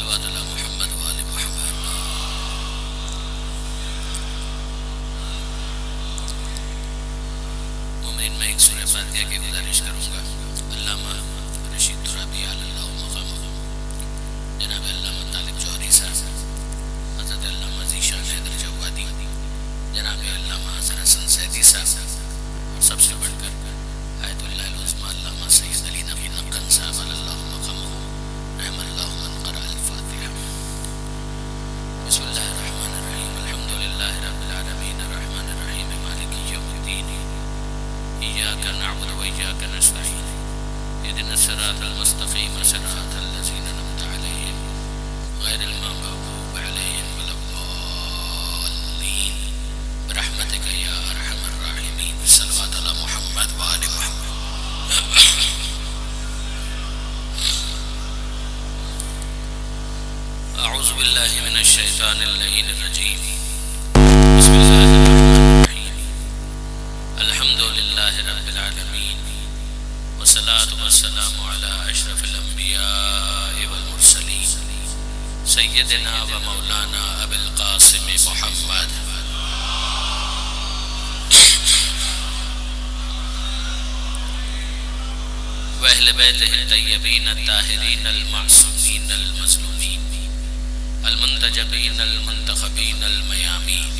صلوات اللہ محمد وآل محمد. مومنین میں ایک سورہ فاتحہ کی گزارش کروں گا. علامہ رشید ترابی علی اللہ مقامہ، جناب علامہ طالب جوہری صاحب، حضرت علامہ ذیشان حیدر جوادی، جناب علامہ حسن حسن سیدی صاحب، اور سب سے بڑھ کر آیت اللہ العظمى علامہ سید علی نقی نقن صاحب علی اللہ مقامہ، رحم اللہ من قرأ الفاتحہ. بسم اللہ الرحمن الرحیم. الحمد للہ رب العالمین الرحمن الرحیم مالک یوم الدین، ایاک نعبد و ایاک نستعین، اهدنا الصراط المستقیم صراط الذین انعمت علیہم غیر المغضوب علیہم ولا الضالین برحمتک یا ارحم الراحمین. صلوات علی محمد وآل محمد. اعوذ باللہ من الشیطان اللعین الرجیم. بسم اللہ الرحمن الرحیم. الحمد للہ رب العالمین والصلاة والسلام علی اشرف الانبیاء والمرسلین سیدنا و مولانا ابی القاسم محمد وأهل بيته الطيبين الطاهرين المعصومين المظلومين المنتجبين المنتخبين الميامين،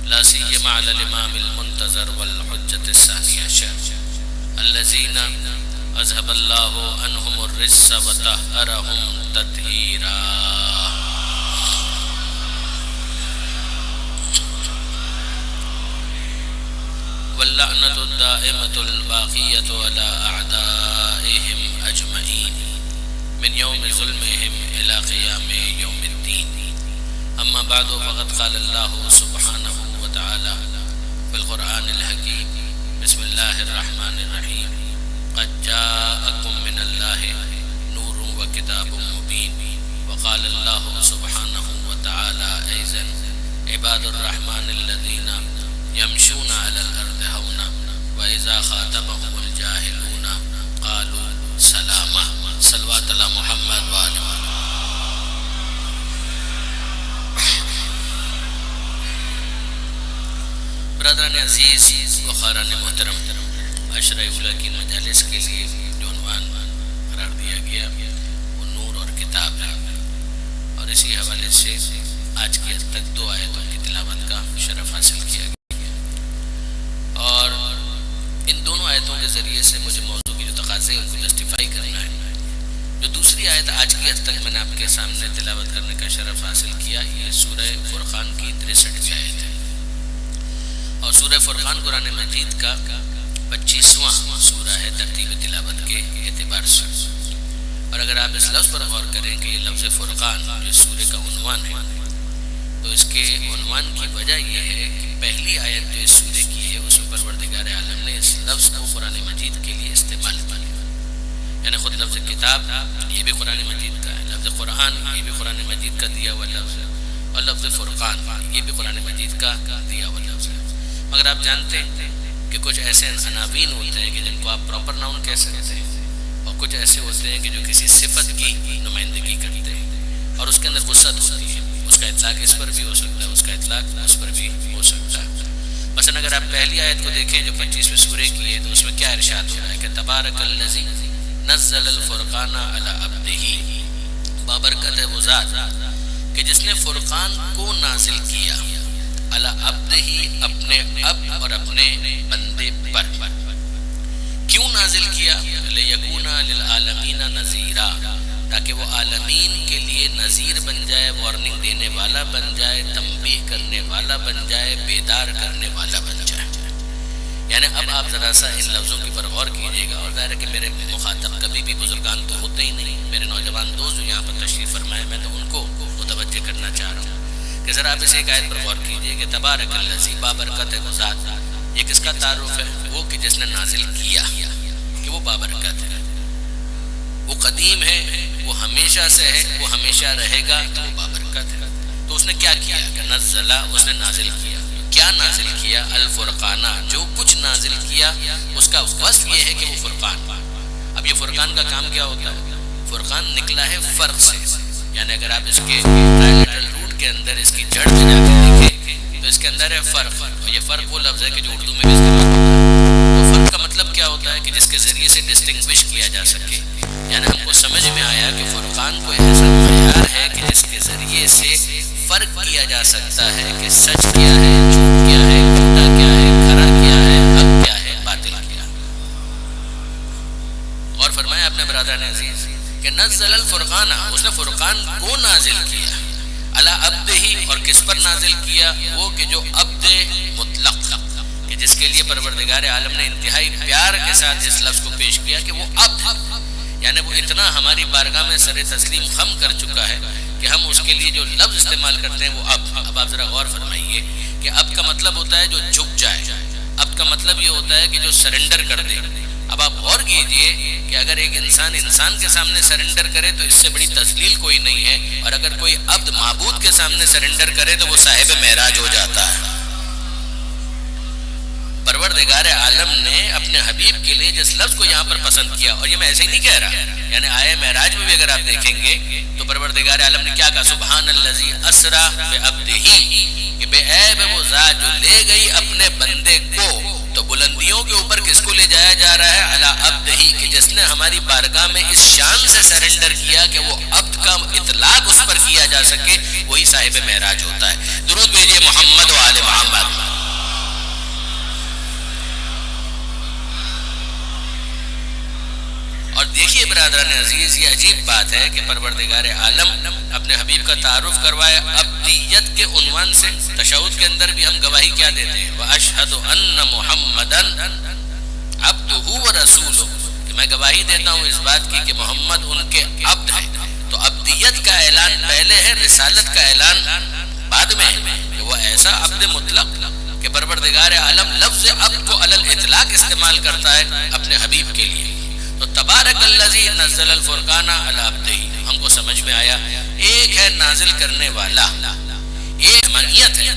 لا سيما على الإمام المنتظر والحجة الثاني عشر الذين أذهب الله عنهم الرجس وطهرهم تطهيرا. واللعنة الدائمة الباقية على أعدائهم أجمعين من يوم ظلمهم إلى قيام يوم الدين. أما بعد، فقد قال الله سبحانه وتعالى في القرآن الحكيم: بسم الله الرحمن الرحيم. قد جاءكم من الله نور وكتاب مبين. وقال الله سبحانه وتعالى أيضا: عباد الرحمن الذين يمشون على الأرض هونا وإذا خاطبهم الجاهلون قالوا سلاما. صلوات اللہ محمد وآل محمد. برادران عزیز و خاران محترم، عشرہ اولیٰ کی مجالس کے لیے جو عنوان قرار دیا گیا وہ نور اور کتاب ہے، اور اسی حوالے سے آج کی حد تک 2 آیتوں کی تلاوت کا شرف حاصل کیا گیا، اور ان دونوں آیتوں کے ذریعے سے مجھے موضوع کی جو تقاضے ہیں ان کو جسٹیفائی کرنا ہے. جو دوسری آیت آج کی حد تک میں نے آپ کے سامنے تلاوت کرنے کا شرف حاصل کیا، یہ سورہ فرقان کی 63ویں آیت ہے، اور سورہ فرقان قرآن مجید کا 25واں سورہ ہے ترتیب تلاوت کے اعتبار سے. اور اگر آپ اس لفظ پر غور کریں کہ یہ لفظ فرقان جو سورہ کا عنوان ہے، تو اس کے عنوان کی وجہ یہ ہے کہ پہلی آیت جو اس سورہ کی ہے اس میں پروردگار عالم نے اس لفظ کو قرآن مجید کے لیے استعمال کیا، یعنی خود لفظ کتاب یہ بھی قرآن مجید کا ہے، لفظ قرآن یہ بھی قرآن مجید کا دیا ہوا لفظ ہے، اور لفظ فرقان یہ بھی قرآن مجید کا دیا ہوا لفظ ہے. مگر آپ جانتے ہیں کہ کچھ ایسے عناوین ہوتے ہیں کہ جن کو آپ پراپر ناؤن کہہ سکتے ہیں، اور کچھ ایسے ہوتے ہیں کہ جو کسی صفت کی نمائندگی کرتے ہیں اور اس کے اندر وسعت ہوتی ہے. اس کا اطلاق اس پر بھی ہو سکتا ہے، اس کا اطلاق اس پر بھی ہو سکتا ہے. مثلا اگر آپ پہلی آیت کو دیکھیں جو 25ویں سورہ کی ہے، تو اس میں کیا ارشاد ہو رہا ہے کہ تبارک الذی نزل الفرقان علی عبدہ، بابرکت ہے وہ ذات کہ جس نے فرقان کو نازل کیا علی عبدہ، اپنے عبد اور اپنے بندے پر. کیوں نازل کیا؟ لیکون للعالمین نذیرا، تاکہ وہ عالمین کے لیے نذیر بن جائے، وارننگ دینے والا بن جائے، تنبیہ کرنے والا بن جائے، بیدار کرنے والا بن جائے. یعنی اب آپ ذرا سا ان لفظوں کی پر غور کیجیے گا، اور ظاہر ہے کہ میرے مخاطب کبھی بھی بزرگان تو ہوتے ہی نہیں، میرے نوجوان دوست جو یہاں پر تشریف فرمائے، میں تو ان کو متوجہ کرنا چاہ رہا ہوں کہ ذرا آپ اس ایک آیت پر غور کیجیے کہ تبارک الذی، بابرکت ہے وہ ذات. یہ کس کا تعارف ہے؟ وہ کہ جس نے نازل کیا، کہ وہ بابرکت ہے، وہ قدیم ہے، وہ ہمیشہ سے ہے، وہ ہمیشہ رہے گا، تو وہ بابرکت ہے. تو اس نے کیا کیا؟ نزلہ، اس نے نازل کیا. کیا نازل کیا؟ الفرقانہ، جو کچھ نازل کیا اس کا وصف یہ ہے کہ وہ فرقان. اب یہ فرقان کا کام کیا ہوتا ہے؟ فرقان نکلا ہے فرق سے، یعنی اگر آپ اس کے ٹرائلیٹرل روٹ کے اندر اس کی جڑ میں جا کے دیکھیں تو اس کے اندر ہے فرق، اور یہ فرق وہ لفظ ہے کہ جو اردو میں بھی استعمال ہوتا ہے۔ تو فرق کا مطلب کیا ہوتا ہے کہ جس کے ذریعے سے ڈسٹنگوش کیا جا سکے، یعنی ہم کو سمجھ میں آیا کہ فرقان کوئی ایسا معیار ہے کہ جس کے ذریعے سے فرق کیا جا سکتا ہے کہ سچ کیا ہے، جھوٹ کیا ہے، جھوٹا کیا ہے، کھرا کیا ہے، حق کیا ہے، باطل کیا ہے۔ اور فرمایا اپنے برادران عزیز کہ نزل الفرقان، اس نے فرقان کو نازل کیا، علی عبدہ، اور کس پر نازل کیا؟ وہ کہ جو عبد مطلق، کہ جس کے لیے پروردگار عالم نے انتہائی پیار کے ساتھ اس لفظ کو پیش کیا کہ وہ عبد، یعنی وہ اتنا ہماری بارگاہ میں سر تسلیم خم کر چکا ہے کہ ہم اس کے لیے جو لفظ استعمال کرتے ہیں وہ اب آپ ذرا غور فرمائیے کہ اب کا مطلب ہوتا ہے جو جھک جائے، اب کا مطلب یہ ہوتا ہے کہ جو سرنڈر کر دے۔ اب آپ غور کیجئے کہ اگر ایک انسان کے سامنے سرنڈر کرے تو اس سے بڑی تذلیل کوئی نہیں ہے، اور اگر کوئی عبد معبود کے سامنے سرنڈر کرے تو وہ صاحب معراج ہو جاتا ہے۔ پروردگار عالم نے اپنے حبیب کے لیے جس لفظ کو یہاں پر پسند کیا، اور یہ میں ایسے ہی نہیں کہہ رہا، یعنی آئے معراج میں بھی اگر آپ دیکھیں گے تو پروردگار عالم نے کیا کہا؟ سبحان الذی اسری بعبدہ، کہ بے عیب ہے وہ ذات جو لے گئی اپنے بندے کو۔ تو بلندیوں کے اوپر کس کو لے جایا جا رہا ہے؟ علی عبدہ، کہ جس نے ہماری بارگاہ میں اس شان سے سرنڈر کیا کہ وہ عبد کا اطلاق اس پر کیا جا سکے، وہی صاحب معراج ہوتا ہے۔ درود بھیجئے محمد و آل محمد۔ اور دیکھیے برادران عزیز، یہ عجیب بات ہے کہ پروردگار عالم اپنے حبیب کا تعارف کروائے عبدیت کے عنوان سے۔ تشہد کے اندر بھی ہم گواہی کیا دیتے ہیں؟ وَأَشْهَدُ أَنَّ مُحَمَّدًا عَبْدُهُ وَرَسُولُهُ، کہ میں گواہی دیتا ہوں اس بات کی کہ محمد ان کے عبد ہے۔ تو عبدیت کا اعلان پہلے ہے، رسالت کا اعلان بعد میں ہے، کہ وہ ایسا عبد مطلق کہ پروردگار عالم لفظ عبد کو علی الاطلاق استعمال کرتا ہے اپنے حبیب کے لیے۔ تو تبارک الذی نزل الفرقان علی عبدہ، ہم کو سمجھ میں آیا ایک ہے نازل کرنے والا، ایک رحمانیت ہے۔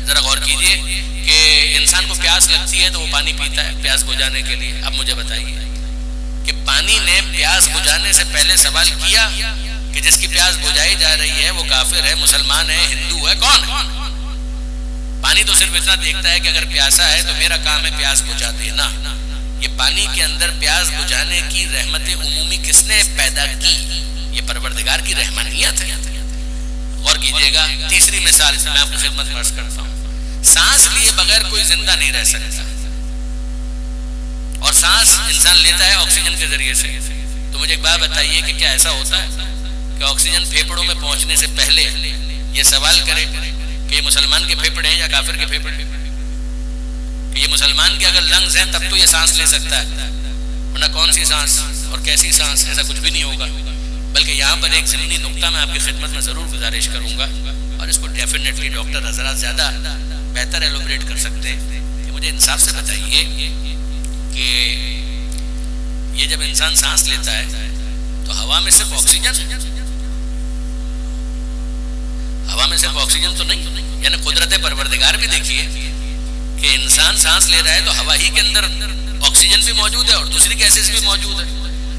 ذرا غور کیجئے کہ انسان کو پیاس لگتی ہے تو وہ پانی پیتا ہے پیاس بجھانے کے لیے۔ اب مجھے بتائیے کہ پانی نے پیاس بجھانے سے پہلے سوال کیا کہ جس کی پیاس بجھائی جا رہی ہے وہ کافر ہے، مسلمان ہے، ہندو ہے، کون ہے؟ پانی تو صرف اتنا دیکھتا ہے کہ اگر پیاسا ہے تو میرا کام ہے پیاس بجھا دینا۔ یہ پانی کے اندر پیاس بجھانے کی رحمت عمومی کس نے پیدا کی؟ یہ پروردگار کی رحمانیت ہے۔ غور کیجئے گا، تیسری مثال میں آپ کی خدمت میں عرض کرتا ہوں، سانس لیے بغیر کوئی زندہ نہیں رہ سکتا، اور سانس انسان لیتا ہے آکسیجن کے ذریعے سے۔ تو مجھے ایک بات بتائیے کہ کیا ایسا ہوتا ہے کہ آکسیجن پھیپڑوں میں پہنچنے سے پہلے یہ سوال کرے کہ یہ مسلمان کے پھیپڑے ہیں یا کافر کے پھیپڑے ہیں؟ کہ یہ مسلمان کے اگر لنگز ہیں تب تو یہ سانس لے سکتا ہے، ورنہ کون سی سانس اور کیسی سانس، ایسا کچھ بھی نہیں ہوگا۔ بلکہ یہاں پر ایک ضمنی نقطہ میں آپ کی خدمت میں ضرور گزارش کروں گا، اور اس کو ڈیفینیٹلی ڈاکٹر حضرات زیادہ بہتر ایلوبریٹ کر سکتے ہیں، کہ مجھے انصاف سے بتائیے کہ یہ جب انسان سانس لیتا ہے تو ہوا میں صرف آکسیجن، ہوا میں صرف آکسیجن تو نہیں، یعنی قدرت پروردگار بھی دیکھیے کہ انسان سانس لے رہا ہے تو ہوا ہی کے اندر آکسیجن بھی موجود ہے اور دوسری گیسز بھی موجود ہے۔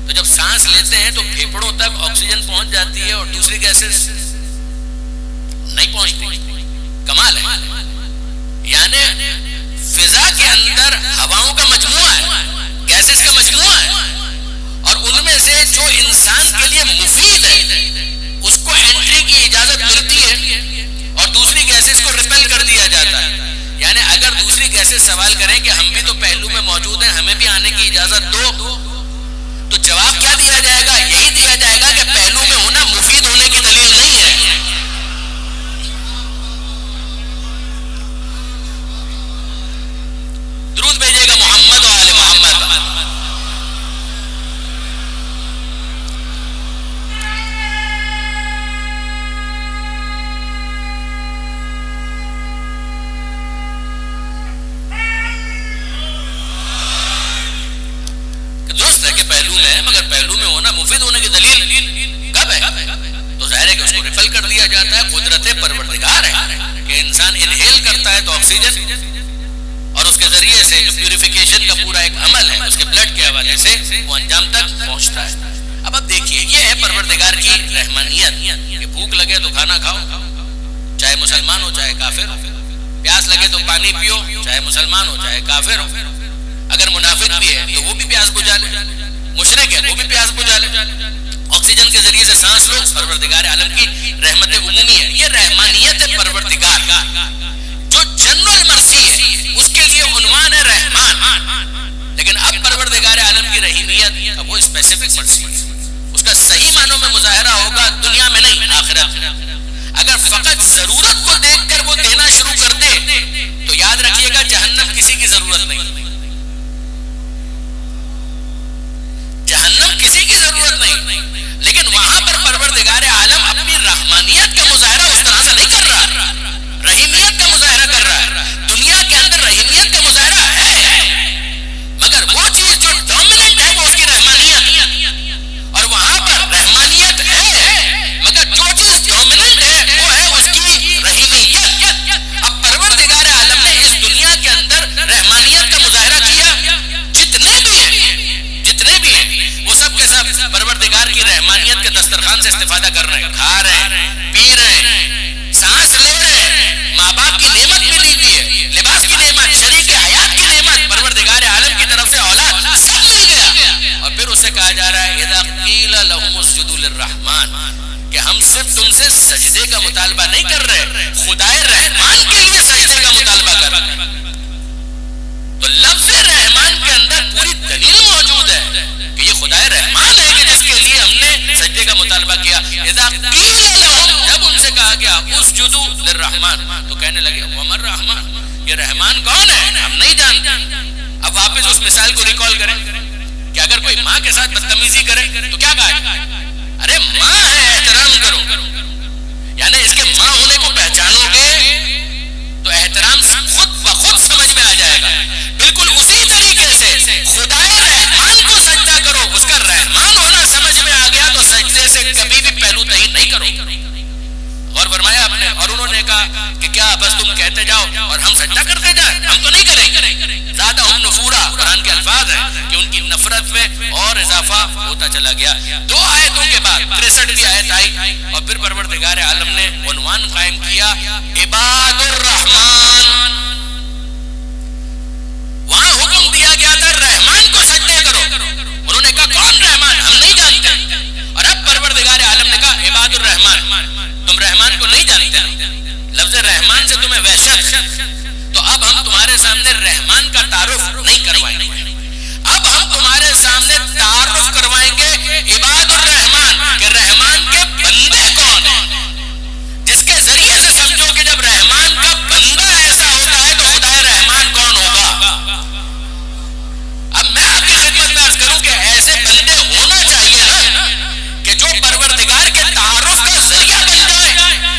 تو جب سانس لیتے ہیں تو پھیپڑوں تک آکسیجن پہنچ جاتی ہے اور دوسری گیسز نہیں پہنچتی۔ کمال ہے، یعنی فضا کے اندر ہواؤں کا مجموعہ ہے، گیسز کا مجموعہ ہے، اور ان میں سے جو انسان کے لیے مفید ہے اس کو انٹری کی اجازت ملتی ہے، اور دوسری گیسز کو ریپیل کر دیا جاتا ہے۔ یعنی اگر دوسری گیسز سوال کریں کہ ہم بھی تو پہلو میں موجود ہیں، ہمیں بھی آنے کی اجازت دو، تو جواب کیا دیا جائے گا؟ یہی دیا جائے گا کہ پہلو میں ہونا مفید ہونے کی دلیل نہیں ہے۔ درود بھیجیے گا محمد و آل محمد۔ درست ہے کہ پہلو میں ہے، مگر پہلو میں ہونا مفید ہونے کی دلیل کب ہے؟ تو ظاہر ہے کہ اس کو ریپل کر دیا جاتا ہے۔ قدرت پروردگار ہے کہ انسان انہیل کرتا ہے تو آکسیجن، اور اس کے ذریعے سے جو پیوریفیکیشن کا پورا ایک عمل ہے اس کے بلڈ کے حوالے سے وہ انجام تک پہنچتا ہے۔ اب دیکھیے یہ ہے پروردگار کی رحمانیت کہ بھوک لگے تو کھانا کھاؤ، چاہے مسلمان ہو چاہے کافر ہو، پیاس لگے تو پانی پیو، چاہے مسلمان ہو چاہے کافر ہو، اگر منافق بھی ہے تو وہ بھی پیاس بجھا لے، مشرک ہے وہ بھی پیاس بجھا لے، آکسیجن کے ذریعے سے سانس لو، پروردگار عالم کی رحمت عمومی ہے، یہ رحمانیت ہے پروردگار، جو جنرل مرسی ہے اس کے لیے عنوان ہے رحمان، لیکن اب پروردگار عالم کی رحیمیت اب وہ اسپیسیفک مرسی ہے، اس کا صحیح معنوں میں مظاہرہ ہوگا دنیا میں نہیں آخرت میں۔ اگر فقط ضرورت کو دیکھ کر وہ دینا شروع کر دے تو یاد رکھیے گا جہنم کسی کی ضرورت نہیں، جہنم کسی کی ضرورت نہیں، لیکن وہاں پر پروردگار عالم اپنی رحمانیت کا مظاہرہ اس طرح سے نہیں کر رہا، رحیمیت کا مظاہرہ کر رہا ہے۔ دنیا کے اندر رحیمیت کا مظاہرہ ہے، مگر وہ چیز جو ڈومیننٹ ہے وہ اس کی رحمانیت، اور وہاں پر رحمانیت ہے مگر جو چیز ڈومیننٹ ہے وہ ہے اس کی رحیمیت۔ اب پروردگار عالم نے اس دنیا کے اندر رحمانیت کا مظاہرہ کیا، جتنے بھی ہیں وہ سب کے سب پروردگار کی رحمانیت کے دسترخوان سے استفادہ کر رہے ہیں، کھا رہے ہیں، پی رہے ہیں، سانس لے رہے ہیں، ماں باپ کی نعمت ملی ہوئی ہے، لباس کی نعمت، شریک حیات کی نعمت، پروردگار عالم کی طرف سے اولاد سب مل گیا، اور پھر اسے کہا جا رہا ہے اذا قیل لهم اسجدوا للرحمن، کہ ہم صرف تم سے سجدے کا مطالبہ نہیں کر رہے، خدائے رحمان کے لیے سجدے کا مطالبہ کر رہے ہیں۔ تو لفظ رحمان کے اندر پوری دلیل موجود ہے کہ یہ خدائے رحمان ہے کہ جس کے لیے ہم نے سجدے کا مطالبہ کیا۔ اذا قیل لهم، جب ان سے کہا گیا اسجدوا للرحمن، تو کہنے لگے وما الرحمن، یہ رحمان کون ہے ہم نہیں جانتے۔ اب واپس اس مثال کو ریکال کریں کہ اگر کوئی ماں کے ساتھ بدتمیزی کرے تو کیا کہا جائے؟ ارے ماں ہے احترام کرو، یعنی اس کے ماں ہونے کو پہچانو گے تو احترام خود بخود سمجھ میں آ جائے گا۔ بالکل اسی طریقے سے خدائے رحمان کو سجدہ کرو، اس کا رحمان ہونا سمجھ میں آ گیا تو سجدے سے کبھی بھی پہلو تہی نہیں کرو۔ غور فرمایا آپ نے، اور انہوں نے کہا کہ کیا بس تم کہتے جاؤ اور ہم سجدہ کرتے جائیں، ہم تو نہیں کریں گے۔ زیادہ ہم نفورا، قرآن کے الفاظ ہیں کہ ان کی نفرت میں اور اضافہ ہوتا چلا گیا۔ 2 آیتوں کے بعد 63 آیت آئی اور پھر پروردگار عالم نے عنوان قائم کیا عباد الرحمن۔ وہاں حکم دیا گیا تھا رحمان کو سجدے کرو، انہوں نے کہا کون رحمان ہم نہیں جانتے، اور اب پروردگار عالم نے کہا عباد الرحمن، تم رحمان کو نہیں جانتے، لفظ رحمان سے تمہیں وحشت ہے، تو اب ہم تمہارے سامنے رحمان کا تعارف نہیں کروائیں گے، اب ہم تمہارے سامنے تعارف کروائیں گے عباد الرحمن، کہ رحمان کے بندے کون ہیں، جس کے ذریعے سے سمجھو کہ جب رحمان کا بندہ ایسا ہوتا ہے تو خدائے رحمان کون ہوگا۔ اب میں آپ کی خدمت میں عرض کروں کہ ایسے بندے ہونا چاہیے نا کہ جو پروردگار کے تعارف کا ذریعہ بن جائے،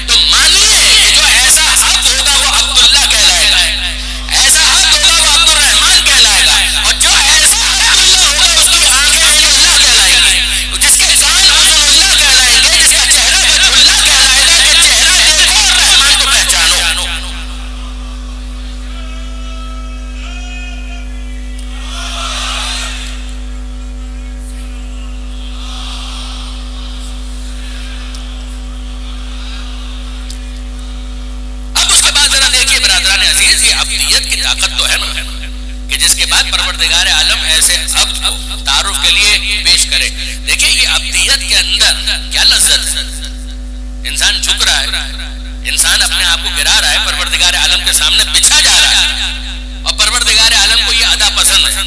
تو مانیے کہ جو ایسا عبد ہوگا وہ عبداللہ کہلائے گا، ایسا عبد ہوگا وہ عبد الرحمن کہلائے گا، اور جو ایسا عبداللہ ہوگا اس کی آنکھیں عین اللہ کہلائیں گی، جس کے کان اذن اللہ کہلائیں گے، جس کا چہرہ وجہ اللہ کہلائے گا، کہ چہرہ دیکھو اور رحمان کو پہچانو۔ یہ عبدیت کی طاقت تو ہے نا کہ جس کے بعد پروردگار عالم ایسے عبد کو تعارف کے لیے پیش کرے۔ دیکھیں یہ عبدیت کے اندر کیا لذت ہے، انسان جھک رہا ہے، انسان اپنے آپ کو گرا رہا ہے، پروردگار عالم کے سامنے بچھا جا رہا ہے، اور پروردگار عالم کو یہ ادا پسند ہے۔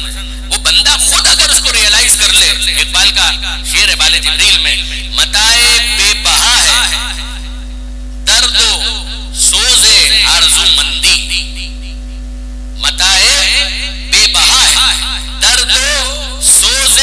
وہ بندہ خود اگر اس کو ریئلائز کر لے، اقبال کا شعر ہے بال جبریل میں، متائے بے بہا ہے درد و سوز آرزو مندی، متائے بے بہا ہے درد و سوز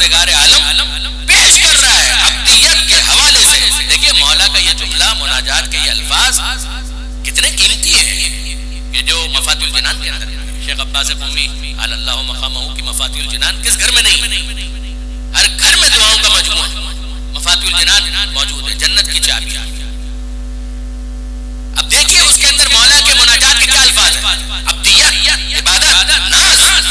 پروردگار عالم پیش کر رہا ہے عبدیت کے حوالے سے. دیکھیے مولا کا یہ جملہ، مناجات کے یہ الفاظ کتنے قیمتی ہیں کہ جو مفاتیح الجنان کے اندر. شیخ عباس قمی علی اللہ مقامہ کی مفاتیح الجنان کس گھر میں نہیں؟ ہر گھر میں دعاؤں کا مجموعہ مفاتیح الجنان موجود ہے، جنت کی چابی. اب دیکھیے اس کے اندر مولا کے مناجات کے کیا الفاظ ہیں، عبدیت، عبادت، ناز.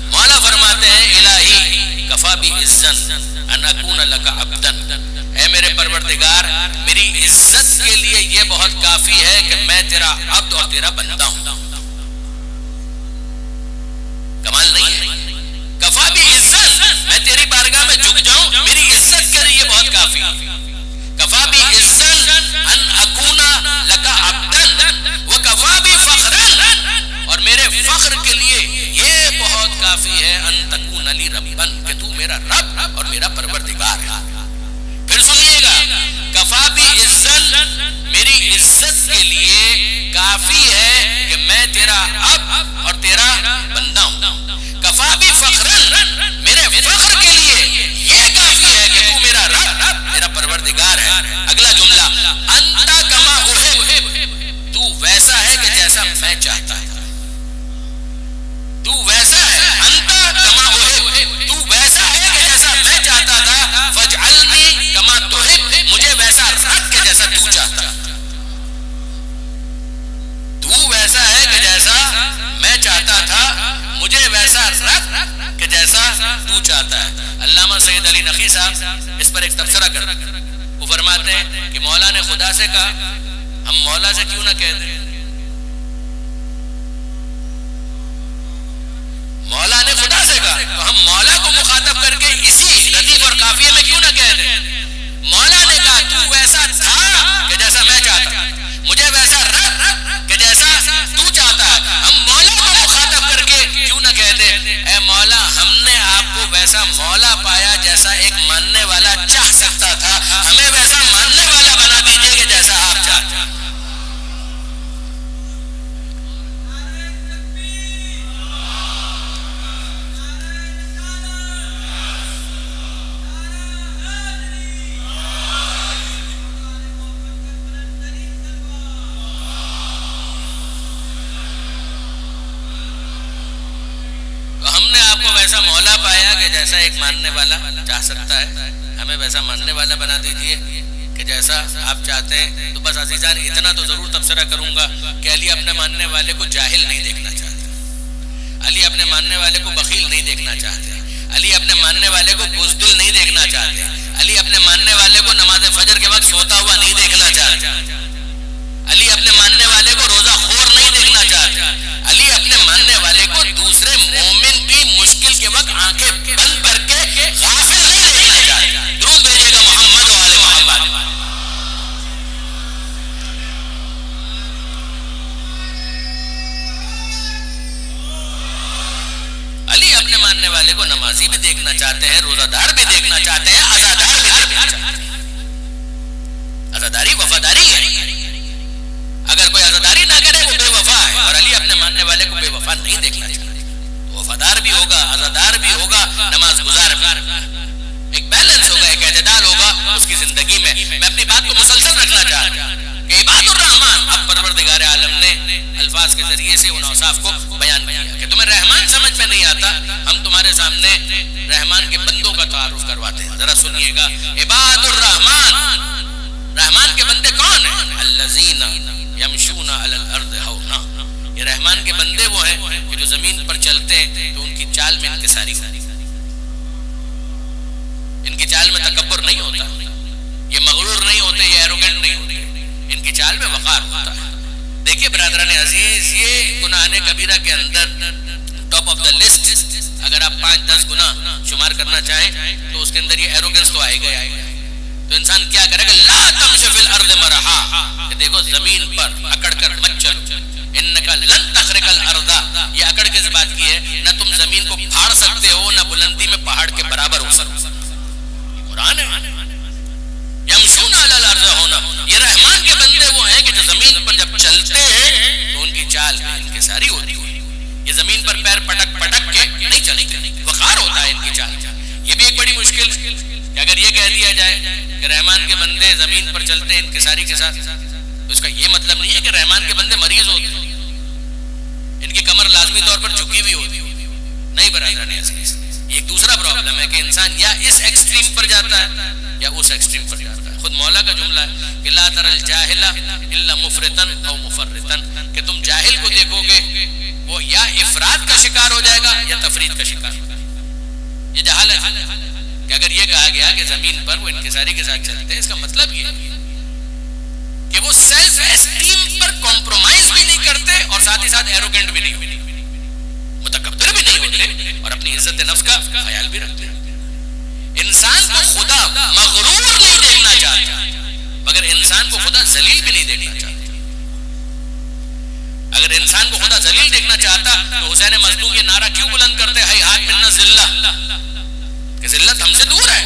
مولا فرماتے ہیں الہی کفا بی عزت ان اکون لک عبدا، اے میرے پروردگار میری عزت کے لیے یہ بہت کافی ہے کہ میں تیرا عبد اور تیرا بندہ ہوں. کمال نہیں ہے؟ کفا بی عزت، میں تیری بارگاہ میں جھک جاؤں میری عزت کے لیے یہ بہت کافی ہے. کفا بی عزت ان اکون لک عبدا وکفا بی فخرا، اور میرے فخر کے لیے یہ بہت کافی ہے ان تکون لی ربا، کہ تو میرا رب اور میرا پروردگار ہے. پھر سنیے گا، کفا بی عزت، میری عزت کے لیے کافی ہے کہ میں تیرا اب اور تیرا بندہ ہوں. کفا بی فخرا، میرے فخر کے لیے یہ کافی ہے کہ تو میرا رب میرا پروردگار ہے. اگلا جملہ، انت کما احب، تو ویسا ہے کہ جیسا میں چاہتا ہوں. تو ویسا ہے، انت کما احب، تو ویسا ہے کہ جیسا میں چاہتا تھا. فاجعلنی کما تحب، مجھے ویسا رکھ کہ جیسا تو چاہتا. تو ویسا ہے کہ جیسا میں چاہتا تھا، مجھے ویسا رکھ کہ جیسا تو چاہتا ہے. علامہ سید علی نقی صاحب اس پر ایک تبصرہ کرتے ہیں. وہ فرماتے ہیں کہ مولا نے خدا سے کہا، ہم مولا سے کیوں نہ کہہ دیں؟ مولا نے خدا سے کہا تو ہم مولا کو مخاطب کر کے اسی ردیف اور قافیے میں کیوں نہ کہہ دیں؟ مولا نے کہا تو ویسا تھا کہ جیسا میں چاہتا، مجھے ویسا رکھ کہ جیسا تو چاہتا. ہم مولا کو مخاطب کر کے کیوں نہ کہہ دیں اے مولا ہم نے آپ کو ویسا مولا پایا جیسا ایک ماننے والا چاہ سکتا تھا، ہمیں ویسا ماننے والا بنا دیجئے کہ جیسا آپ چاہتے. ویسا مولا پایا کہ جیسا ایک ماننے والا چاہ سکتا ہے، ہمیں ویسا ماننے والا بنا دیجئے کہ جیسا آپ چاہتے ہیں. تو بس عزیزان اتنا تو ضرور تبصرہ کروں گا کہ علی اپنے ماننے والے کو جاہل نہیں دیکھنا چاہتے، علی اپنے ماننے والے کو بخیل نہیں دیکھنا چاہتے، علی اپنے ماننے والے کو بزدل نہیں دیکھنا چاہتے، علی اپنے ماننے والے کو نماز فجر کے وقت سوتا ہوا نہیں دیکھنا چاہتے، علی اپنے ماننے والے کو روزہ خور نہیں دیکھنا چاہتے، علی اپنے ماننے والے کو دوسرے مومن کی مشکل کے وقت آنکھیں بند کر کے غافل نہیں دیکھنا چاہتے. درود بھیجیے گا محمد و آل محمد. علی اپنے ماننے والے کو نمازی بھی دیکھنا چاہتے ہیں، روزہ دار بھی دیکھنا چاہتے ہیں، عزادار بھی دیکھنا چاہتے ہیں. عزاداری وفاداری ہے، اگر کوئی عزاداری نہ کرے وہ بے وفا ہے، اور علی اپنے ماننے والے کو بے وفا نہیں دیکھنا چاہتے. وفادار بھی ہوگا، عزادار بھی ہوگا، نماز گزار بھی ہوگا. ایک بیلنس ہوگا، ایک اعتدال ہوگا اس کی زندگی میں. میں اپنی بات کو مسلسل رکھنا چاہتا ہوں کہ عباد الرحمن، اب پروردگار عالم نے الفاظ کے ذریعے سے ان اوصاف کو بیان کیا کہ تمہیں رحمان سمجھ میں نہیں آتا، ہم تمہارے سامنے رحمان کے بندوں کا تعارف کرواتے ہیں. ذرا سنیے گا، عباد الرحمن، رحمان کے بندے کون ہیں؟ الذین یمشون علی الارض ہونا. یہ رحمان کے بندے وہ ہیں کہ جو زمین پر چلتے ہیں تو ان کی چال میں انکساری ہوتی ہے، ان کی چال میں تکبر نہیں ہوتا، یہ مغرور نہیں ہوتے، یہ ایروگنٹ نہیں ہوتے، ان کی چال میں وقار ہوتا ہے. دیکھیے برادران عزیز، یہ گناہ کبیرہ کے اندر ٹاپ آف دا لسٹ اگر آپ 5-10 گناہ شمار کرنا چاہیں تو اس کے اندر یہ ایروگنس تو آئے گا. تو انسان کیا کرے گا؟ لا تمشی فی الارض مرحا، کہ دیکھو زمین پر اکڑ کر مت چلو. انکا لن تخرق الارض، یہ اکڑ کس بات کی ہے؟ نہ تم زمین کو پھاڑ سکتے ہو، نہ بلندی میں پہاڑ کے برابر ہو سکتے. قرآن ہے. یمشون علی الارض ہونا، یہ رحمان کے بندے وہ ہیں کہ جو زمین پر جب چلتے ہیں تو ان کی چال میں انکساری ہوتی ہے. یہ زمین پر پیر پٹک پٹک کے نہیں چلتے، وقار ہوتا ہے ان کی چال. یہ بھی ایک بڑی مشکل ساتھ، تو اس کا یہ مطلب نہیں ہے کہ رحمان کے بندے مریض ہوتے ہیں، ان کی کمر لازمی طور پر جھکی ہوئی ہوتی ہے، نہیں برادران عزیز. یہ ایک دوسرا پرابلم ہے کہ انسان یا اس ایکسٹریم پر جاتا ہے یا اس ایکسٹریم پر جاتا ہے. خود مولا کا جملہ ہے کہ لا تر الجاہل الا مفرطا او مفرطا، کہ تم جاہل کو دیکھو گے وہ یا افراد کا شکار ہو جائے گا یا تفرید کا شکار ہو جائے گا. یہ جہالت ہے کہ اگر یہ کہا گیا کہ زمین پر وہ انکساری کے ساتھ چلتے ہیں، اس کا مطلب یہ ہے کہ وہ سیلف اسٹیم پر کمپرومائز بھی نہیں کرتے اور ساتھ ہی ساتھ ایروگنٹ بھی نہیں ہوتے، متکبر بھی نہیں ہوتے اور اپنی عزت نفس کا خیال بھی رکھتے ہیں. انسان کو خدا مغرور نہیں دیکھنا چاہتا مگر انسان کو خدا ذلیل بھی نہیں دیکھنا چاہتا. اگر انسان کو خدا ذلیل دیکھنا چاہتا تو حسین مظلوم یہ نعرہ کیوں بلند کرتے ہیں ہاتھ منا ذلہ، کہ ذلت ہم سے دور ہے.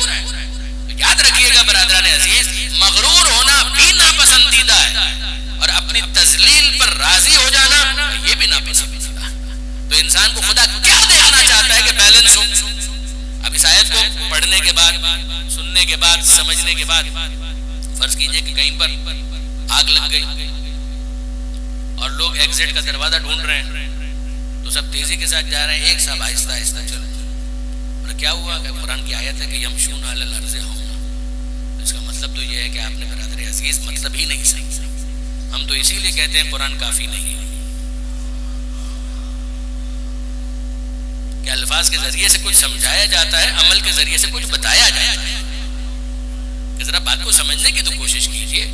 یاد رکھیے گا برادران عزیز، مغرور ہونا بھی ناپسندیدہ ہے اور اپنی تذلیل پر راضی ہو جانا یہ بھی ناپسندیدہ ہے. تو انسان کو خدا کیا دیکھنا چاہتا ہے کہ بیلنس ہو. اب اس آیت کو پڑھنے کے بعد، سننے کے بعد، سمجھنے کے بعد فرض کیجئے کہ کہیں پر آگ لگ گئی اور لوگ ایگزٹ کا دروازہ ڈھونڈ رہے ہیں تو سب تیزی کے ساتھ جا رہے ہیں، ایک ساتھ آہستہ آہستہ چل رہے ہیں. اور کیا ہوا کہ قرآن کی آیت ہے کہ یمشون علی الارض ہونا. اس کا مطلب تو یہ ہے کہ آپ نے برادر عزیز مطلب ہی نہیں صحیح. ہم تو اسی لیے کہتے ہیں قرآن کافی نہیں ہے کہ الفاظ کے ذریعے سے کچھ سمجھایا جاتا ہے، عمل کے ذریعے سے کچھ بتایا جاتا ہے. کہ ذرا بات کو سمجھنے کی تو کوشش کیجئے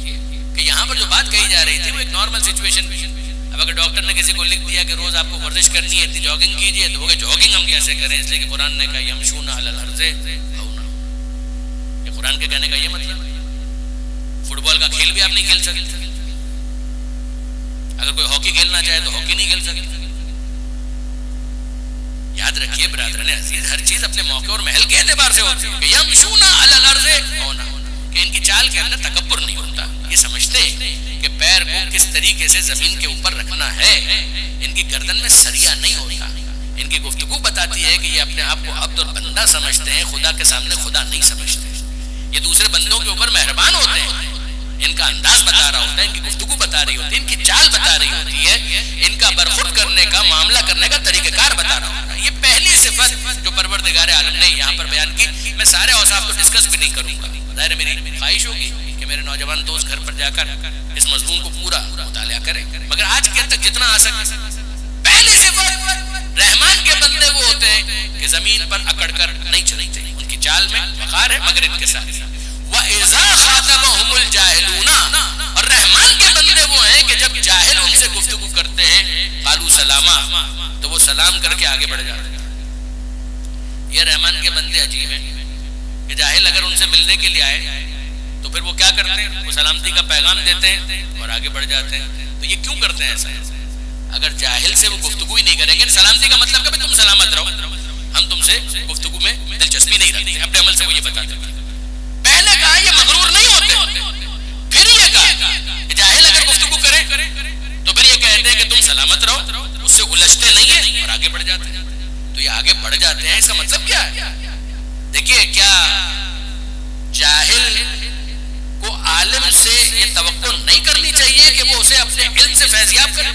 کہ یہاں پر جو بات کہی جا رہی تھی وہ ایک نارمل سچویشن بھی. اب اگر ڈاکٹر نے کسی کو لکھ دیا کہ روز آپ کو ورزش کرنی ہے، اتنی جاگنگ کیجئے، تو وہ کہ جاگنگ ہم کیسے کریں؟ اس لیے کہ قرآن نے کہا یمشون علی الارض ہونا. یہ قرآن کے کہنے کا یہ مطلب ہے. فٹ بال کا کھیل بھی آپ نہیں کھیل سکتے. اگر کوئی ہاکی کھیلنا چاہے تو ہاکی نہیں کھیل سکتے. یاد رکھیے برادران عزیز، ہر چیز اپنے موقع اور محل کے اعتبار سے ہوتی ہے. کہ یمشون علی الارض ہونا، کہ ان کی چال کے اندر تکبر نہیں ہوتا. یہ سمجھتے کہ پیر کو کس طریقے سے زمین کے اوپر رکھنا ہے. ان کی گردن میں سریا نہیں ہوتا. ان کی گفتگو بتاتی ہے کہ یہ اپنے آپ کو عبد اور بندہ سمجھتے ہیں، خدا کے سامنے خدا نہیں سمجھتے. یہ دوسرے بندوں کے اوپر مہربان ہوتے ہیں. ان کا انداز بتا رہا ہوتا ہے، ان کی گفتگو بتا رہی ہوتی ہے، ان کی چال بتا رہی ہوتی ہے، ان کا برخورد کرنے کا، معاملہ کرنے کا طریقہ کار بتا رہا ہوتا ہے. یہ پہلی صفت جو پروردگار عالم نے یہاں پر بیان کی. میں سارے اوصاف کو ڈسکس بھی نہیں کروں گا، ظاہر میری خواہش ہوگی کہ میرے نوجوان دوست گھر پر جا کر اس مضمون کو پورا مطالعہ کریں، مگر آج کے تک جتنا آ سکے. پہلی صفت رحمان کے بندے وہ ہوتے ہیں کہ زمین پر اکڑ کر نہیں چلتے، ان کی چال میں وقار ہے مگر ان کے ساتھ. وَإِذَا خَاطَبَهُمُ الْجَاهِلُونَ، اور رحمان کے بندے وہ ہیں کہ جب جاہل ان سے گفتگو کرتے ہیں قالوا سلاما، تو وہ سلام کر کے آگے بڑھ جاتے ہیں. یہ رحمان کے بندے عجیب ہیں کہ جاہل اگر ان سے ملنے کے لیے آئے تو پھر وہ کیا کرتے ہیں؟ وہ سلامتی کا پیغام دیتے ہیں اور آگے بڑھ جاتے ہیں. تو یہ کیوں کرتے ہیں ایسا؟ اگر جاہل سے وہ گفتگو ہی نہیں کریں گے، سلامتی کا مطلب کہ تم سلامت رہو، ہم تم سے گفتگو میں دلچسپی نہیں رکھتے. اپنے عمل سے وہ یہ بتا دیتے ہیں. پہلے کہا یہ مغرور نہیں ہوتے، پھر یہ کہا کہ جاہل اگر گفتگو کرے تو پھر یہ کہتے ہیں کہ تم سلامت رہو، اس سے الجھتے نہیں ہیں اور آگے بڑھ جاتے ہیں. تو یہ آگے بڑھ جاتے ہیں، اس کا مطلب کیا ہے؟ دیکھیے، کیا جاہل کو عالم سے یہ توقع نہیں کرنی چاہیے کہ وہ اسے اپنے علم سے فیضیاب کرے؟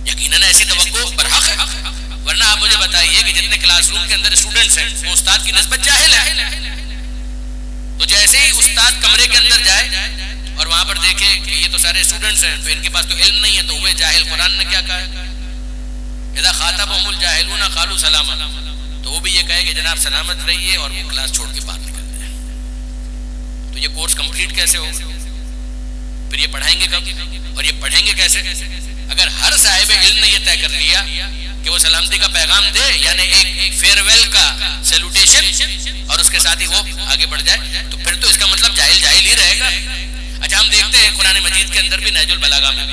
یقیناً ایسی توقع برحق ہے. ورنہ آپ مجھے بتائیے کہ جتنے کلاس روم کے اندر اسٹوڈنٹس ہیں وہ استاد کی نسبت جاہل ہے. تو جیسے ہی استاد کمرے کے اندر جائے اور وہاں پر دیکھے کہ یہ تو سارے اسٹوڈنٹس ہیں تو ان کے پاس تو علم نہیں ہے، تو ہوئے جاہل. قرآن نے کیا کہا؟ اذا خاطبهم الجاہلون قالوا سلاما. تو وہ بھی یہ کہے کہ جناب سلامت رہیے اور وہ کلاس چھوڑ کے باہر نکل جائے. تو یہ کورس کمپلیٹ کیسے ہوگا؟ پھر یہ پڑھائیں گے کب اور یہ پڑھیں گے کیسے؟ اگر ہر صاحب علم نے یہ طے کر لیا کہ وہ سلامتی کا پیغام دے، یعنی ایک فیئرویل کا سیلوٹیشن، اور اس کے ساتھ ہی وہ آگے بڑھ جائے، تو پھر تو اس کا مطلب جاہل جاہل ہی رہے گا. اچھا، ہم دیکھتے ہیں قرآن مجید کے اندر بھی نہج البلاغہ میں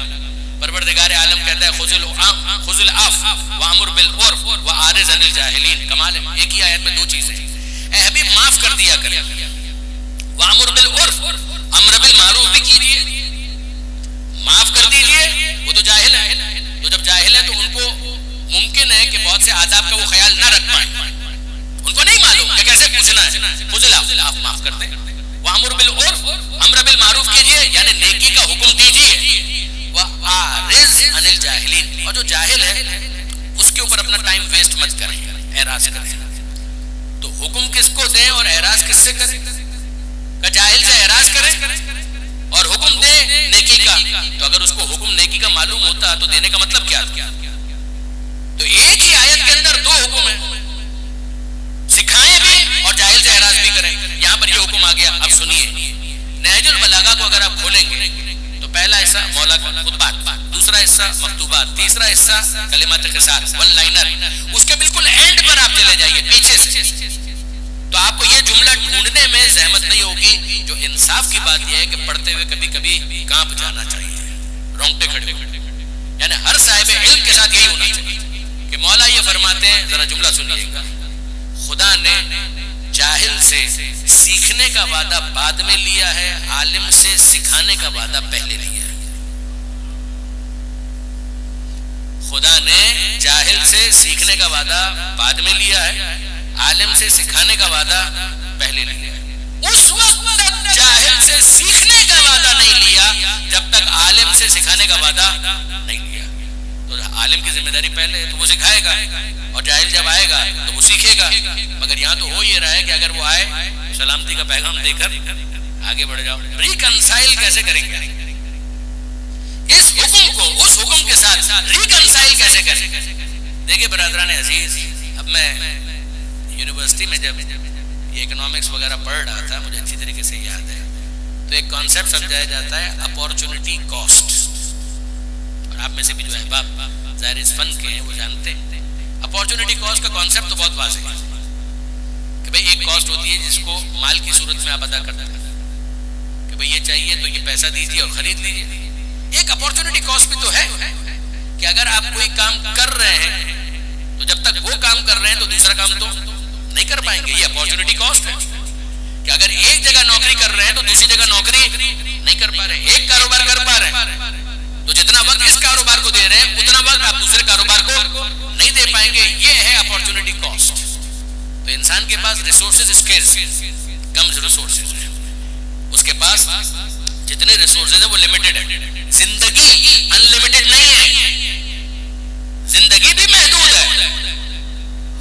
پروردگار عالم کہتا ہے خذ العفو وامر بالعرف واعرض عن الجاہلین. کمال ہے، ایک ہی آیت میں دو چیزیں. اے حبیب معاف کر دیا کرے، وامر بالعرف، امر بالمعروف بھی کیجیے، معاف کر دیجیے. وہ تو جاہل ہے، تو جب جاہل ہے تو ان کو ممکن ہے کہ بہت سے آداب کا وہ خیال نہ رکھ پائیں، ان کو نہیں معلوم کہ کیسے پوچھنا ہے. خذ العفو، آپ معاف کر دیں. وامر بالعرف، امر بالمعروف کیجیے، کو اگر آپ کھولیں گے تو پہلا حصہ مولا کا خطبات، دوسرا حصہ مکتوبات، تیسرا حصہ کلمات قصار ون لائنر، اس کے بالکل اینڈ پر آپ چلے جائیے پیچھے سے، تو آپ کو یہ جملہ ڈھونڈنے میں زحمت نہیں ہوگی. جو انصاف کی بات یہ ہے کہ پڑھتے ہوئے کبھی کبھی کانپ جانا چاہیے، رونگٹے کھڑے ہوئے، یعنی ہر صاحب علم کے ساتھ یہی ہونا چاہیے کہ مولا یہ فرماتے ہیں. ذرا جملہ سنیے گا، خدا نے جاہل سے سیکھنے کا وعدہ بعد میں لیا ہے، عالم سے سکھانے کا وعدہ پہلے لیا ہے. خدا نے جاہل سے سیکھنے کا وعدہ بعد میں لیا ہے، عالم سے سکھانے کا وعدہ پہلے لیا ہے. اس وقت تک جاہل سے سیکھنے کا وعدہ نہیں لیا جب تک عالم سے سکھانے کا وعدہ نہیں لیا. تو عالم کی ذمہ داری پہلے ہے تو وہ سکھائے گا، اور جاہل جب آئے گا تو وہ سیکھے گا. مگر یہاں تو ہو یہ رہا ہے کہ اگر وہ آئے سلامتی کا پیغام دے کر آگے بڑھ جاؤ. ریکنسائل کیسے کریں گے اس حکم کو اس حکم کے ساتھ؟ ریکنسائل کیسے کریں؟ دیکھیں برادران عزیز، اب میں یونیورسٹی میں جب یہ اکنامکس وغیرہ پڑھ رہا تھا، مجھے اچھی طریقے سے یاد ہے، تو ایک کانسیپٹ سمجھایا جاتا ہے اپورچونٹی کاسٹ. اور آپ میں سے بھی جو احباب ظاہر اس فن کے ہیں وہ جانتے ہیں اپورچونٹی کاسٹ کا کانسیپٹ تو بہت واضح ہے کہ بھئی ایک کاسٹ ہوتی ہے جس کو مال کی صورت میں آپ ادا کرتے ہیں کہ بھئی یہ چاہیے تو یہ پیسہ دیجیے اور خرید لیجیے. ایک اپورچونٹی کاسٹ بھی تو ہے کہ اگر آپ کوئی کام کر رہے ہیں تو جب تک وہ کام کر رہے ہیں تو دوسرا کام تو نہیں کر پائیں گے. یہ اپورچونٹی کاسٹ ہے کہ اگر ایک جگہ نوکری کر رہے ہیں تو دوسری جگہ نوکری نہیں کر پا رہے. ایک کاروبار کر پا رہے ہیں تو جتنا وقت اس کاروبار کو دے رہے ہیں اتنا وقت آپ دوسرے کاروبار کو نہیں دے پائیں گے. یہ ہے اپورچونٹی کاسٹ. تو انسان کے پاس ریسورسز اسکیرس، کم ریسورسز ہیں، اس کے پاس جتنے ریسورسز ہیں وہ لمیٹڈ ہے. زندگی انلمیٹڈ نہیں ہے، زندگی بھی محدود ہے.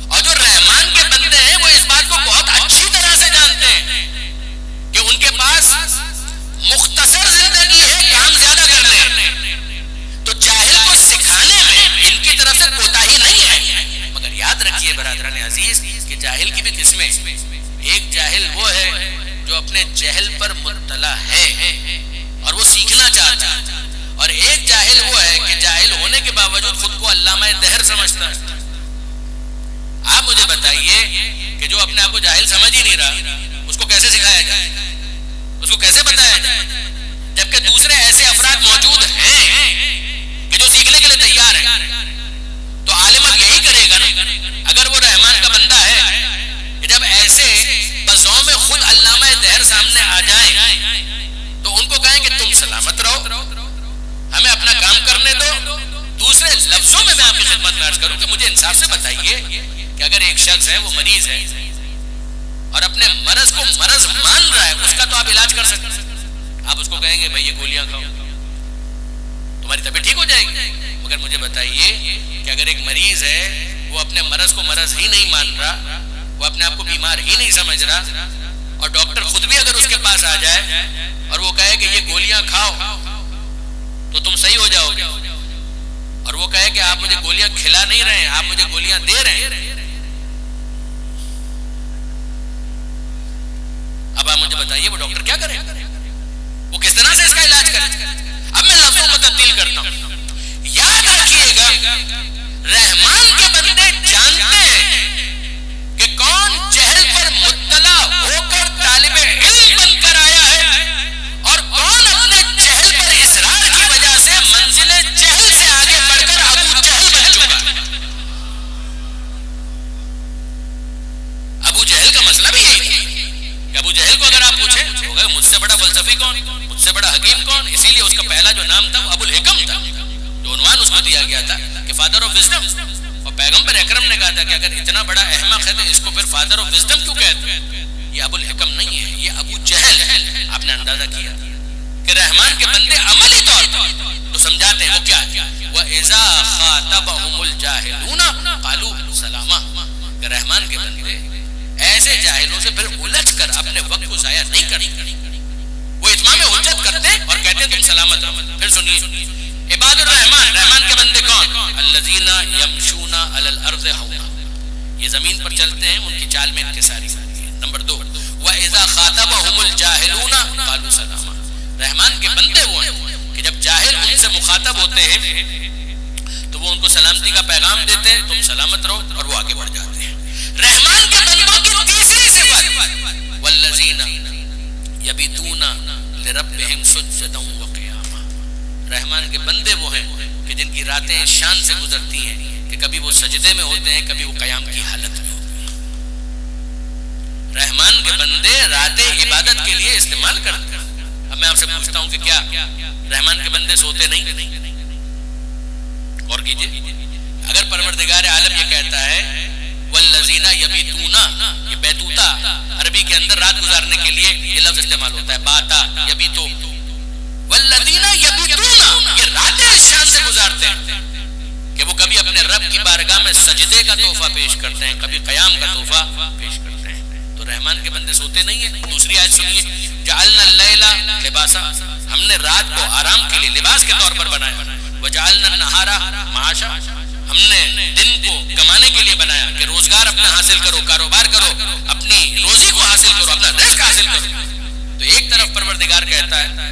اور جو رحمان کے بندے ہیں وہ اس بات کو بہت اچھی طرح سے جانتے ہیں کہ ان کے پاس مختصر زندگی ہے کام زیادہ کرنے. تو جاہل کو سکھانے میں ان کی طرف سے کوتاہی نہیں ہے. مگر یاد رکھیے برادران عزیز کہ جاہل کی بھی قسمیں. ایک جاہل وہ ہے جو اپنے جہل پر مطلع ہے اور وہ سیکھنا چاہتا ہے، اور ایک جاہل وہ ہے کہ جاہل ہونے کے باوجود خود کو علامہ دہر سمجھتا ہے. آپ مجھے بتائیے کہ جو اپنے آپ کو جاہل سمجھ ہی نہیں رہا اس کو کیسے سکھایا جائے، اس کو کیسے بتایا جائے، جبکہ دوسرے ایسے افراد موجود ہیں کہ جو سیکھنے کے لیے تیار ہیں. تو عالم اب یہی کرے گا نا اگر وہ رحمان کا بندہ ہے کہ جب ایسے بزوں میں خود علامہ دہر سامنے آ جائیں تو ان کو کہیں کہ تم سلامت رہو، ہمیں اپنا کام کرنے دو. دوسرے لفظوں میں آپ کی خدمت میں عرض کروں کہ مجھے انصاف سے بتائیے کہ اگر ایک شخص ہے وہ مریض ہے اور اپنے مرض کو مرض مان رہا ہے، اس کا تو آپ علاج کر سکتے ہیں. آپ اس کو کہیں گے بھائی یہ گولیاں کھاؤ تمہاری طبیعت ٹھیک ہو جائے گی. مگر مجھے بتائیے کہ اگر ایک مریض ہے وہ اپنے مرض کو مرض ہی نہیں مان رہا، وہ اپنے آپ کو بیمار ہی نہیں سمجھ رہا، اور ڈاکٹر خود بھی اگر اس کے پاس آ جائے اور وہ کہے کہ یہ گولیاں کھاؤ تو تم صحیح ہو جاؤ گے، اور وہ کہے کہ آپ مجھے گولیاں کھلا نہیں رہے ہیں، آپ مجھے گولیاں دے رہے ہیں، اب آپ مجھے بتائیے وہ ڈاکٹر کیا کرے، وہ کس طرح سے اس کا علاج کرے. اب میں لفظوں کو تبدیل کرتا ہوں. یاد رکھیے گا رحمان کے بندے جانتے ہیں کہ کون جہل پر مطلع ہو کر طالب علم بن کر آیا ہے اور کون اپنے جہل پر اصرار کی وجہ سے منزل جہل سے آگے بڑھ کر ابو جہل بن چکا ہے. ابو جہل کا مسئلہ بھی یہی تھا کہ ابو جہل کو اگر آپ پوچھیں ہوگا مجھ سے بڑا فلسفی کون، مجھ سے بڑا حکیم کون. اسی لیے اس کا پہلا جو نام تھا وہ ابو الحکم تھا، جو عنوان اس کو دیا گیا تھا کہ فادر آف وزڈم. اور پیغمبر اکرم نے کہا تھا کہ اگر اتنا بڑا احمق ہے تو اس کو پھر فادر آف وزڈم کیوں کہتے ہیں. یہ ابو الحکم نہیں ہے، یہ ابو جہل ہے. آپ نے اندازہ کیا کہ رحمان کے بندے عملی طور پر تو سمجھاتے ہیں وہ کیا ہے. وَإِذَا خَاطَبَهُمُ الْجَاهِلُونَ قَالُوا سَلَامًا. کہ رحمان کے بندے ایسے جاہلوں سے پھر الجھ کر اپنے وقت کو ضائع نہیں کرتے، وہ اتمام حجت کرتے اور کہتے تم سلامت رہو. پھر سنیے عباد الرحمان، رحمان کے بندے کون؟ الذین یمشون علی الارض ہونا، یہ زمین پر چلتے ہیں ان کی چال میں انکساری ہوتی ہے. نمبر 2 وَإِذَا خَاطَبَهُمُ الْجَاهِلُونَ قَالُوا سَلَامًا. رحمان کے بندے وہ ہیں کہ جب جاہل ان سے مخاطب ہوتے ہیں تو وہ ان کو سلامتی کا پیغام دیتے ہیں، تم سلامت رہو، اور وہ آگے بڑھ جاتے ہیں۔ رحمان کے بندوں کی تیسری صفت والذین یبیتون لربہم سجدا وقیاما، رحمان کے بندے وہ ہیں کہ جن کی راتیں شان سے گزرتی ہیں کہ کبھی وہ سجدے میں ہوتے ہیں، کبھی وہ قیام کی حالت میں ہوتے ہیں۔ رحمان کے بندے راتیں عبادت کے لیے استعمال کرتے ہیں۔ اب میں آپ سے پوچھتا ہوں کہ کیا رحمان کے بندے سوتے نہیں؟ اور کیجئے، اگر پروردگار عالم یہ کہتا ہے والذین یبیتون، یہ بیتوتا عربی کے اندر رات گزارنے کے لیے یہ لفظ استعمال ہوتا ہے، باتا یبیتو، والذین یبیتون یہ راتیں اس شان سے گزارتے ہیں کہ وہ کبھی اپنے رب کی بارگاہ میں سجدے کا تحفہ پیش کرتے ہیں، کبھی قیام کا تحفہ پیش کرتے ہیں۔ تو رحمان کے بندے سوتے نہیں ہیں۔ دوسری آیت سنیے، جعلنا اللیل لباسا، ہم نے رات کو آرام کے لیے لباس کے طور پر بنایا، وجعلنا النہار معاشا، ہم نے دن کو کمانے کے لیے بنایا کہ روزگار اپنا حاصل کرو، کاروبار کرو، اپنی روزی کو حاصل کرو، اپنا رزق حاصل کرو۔ تو ایک طرف پروردگار کہتا ہے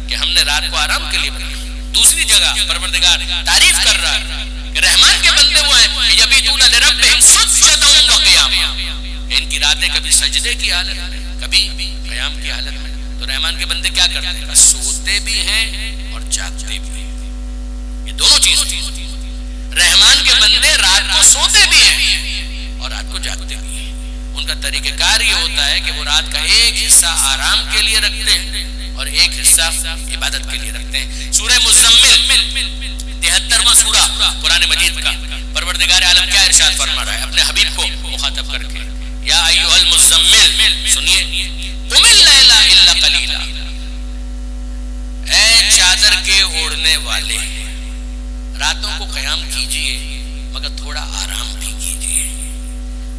کہ ہم نے رات کو آرام کے لیے بنایا، دوسری جگہ پروردگار تعریف کر رہا ہے کہ رحمان کے بندے وہ ہیں کہ یبیتون لربہم سجدا وقیاما، ان کی راتیں کبھی سجدے کی حالت میں، کبھی قیام کی حالت میں۔ تو رحمان کے بندے کیا کرتے ہیں؟ سوتے بھی ہیں اور جاگتے بھی ہیں، یہ دونوں چیز ہوتی ہیں۔ رحمان کے بندے رات کو سوتے بھی ہیں اور رات کو جاگتے بھی ہیں۔ ان کا طریقہ کار یہ ہوتا ہے کہ وہ رات کا ایک حصہ آرام کے لیے رکھتے ہیں اور ایک حصہ عبادت کے لیے رکھتے ہیں۔ سورہ مزمل 73واں سورہ قرآن مجید کا، پروردگار عالم کیا ارشاد فرما رہا ہے اپنے حبیب کو مخاطب کر کے، یا ایھا المزمل، سنیے، قم اللیل الا قلیلا، اے چادر کے اوڑھنے والے، راتوں کو قیام کیجئے مگر تھوڑا آرام بھی کیجئے۔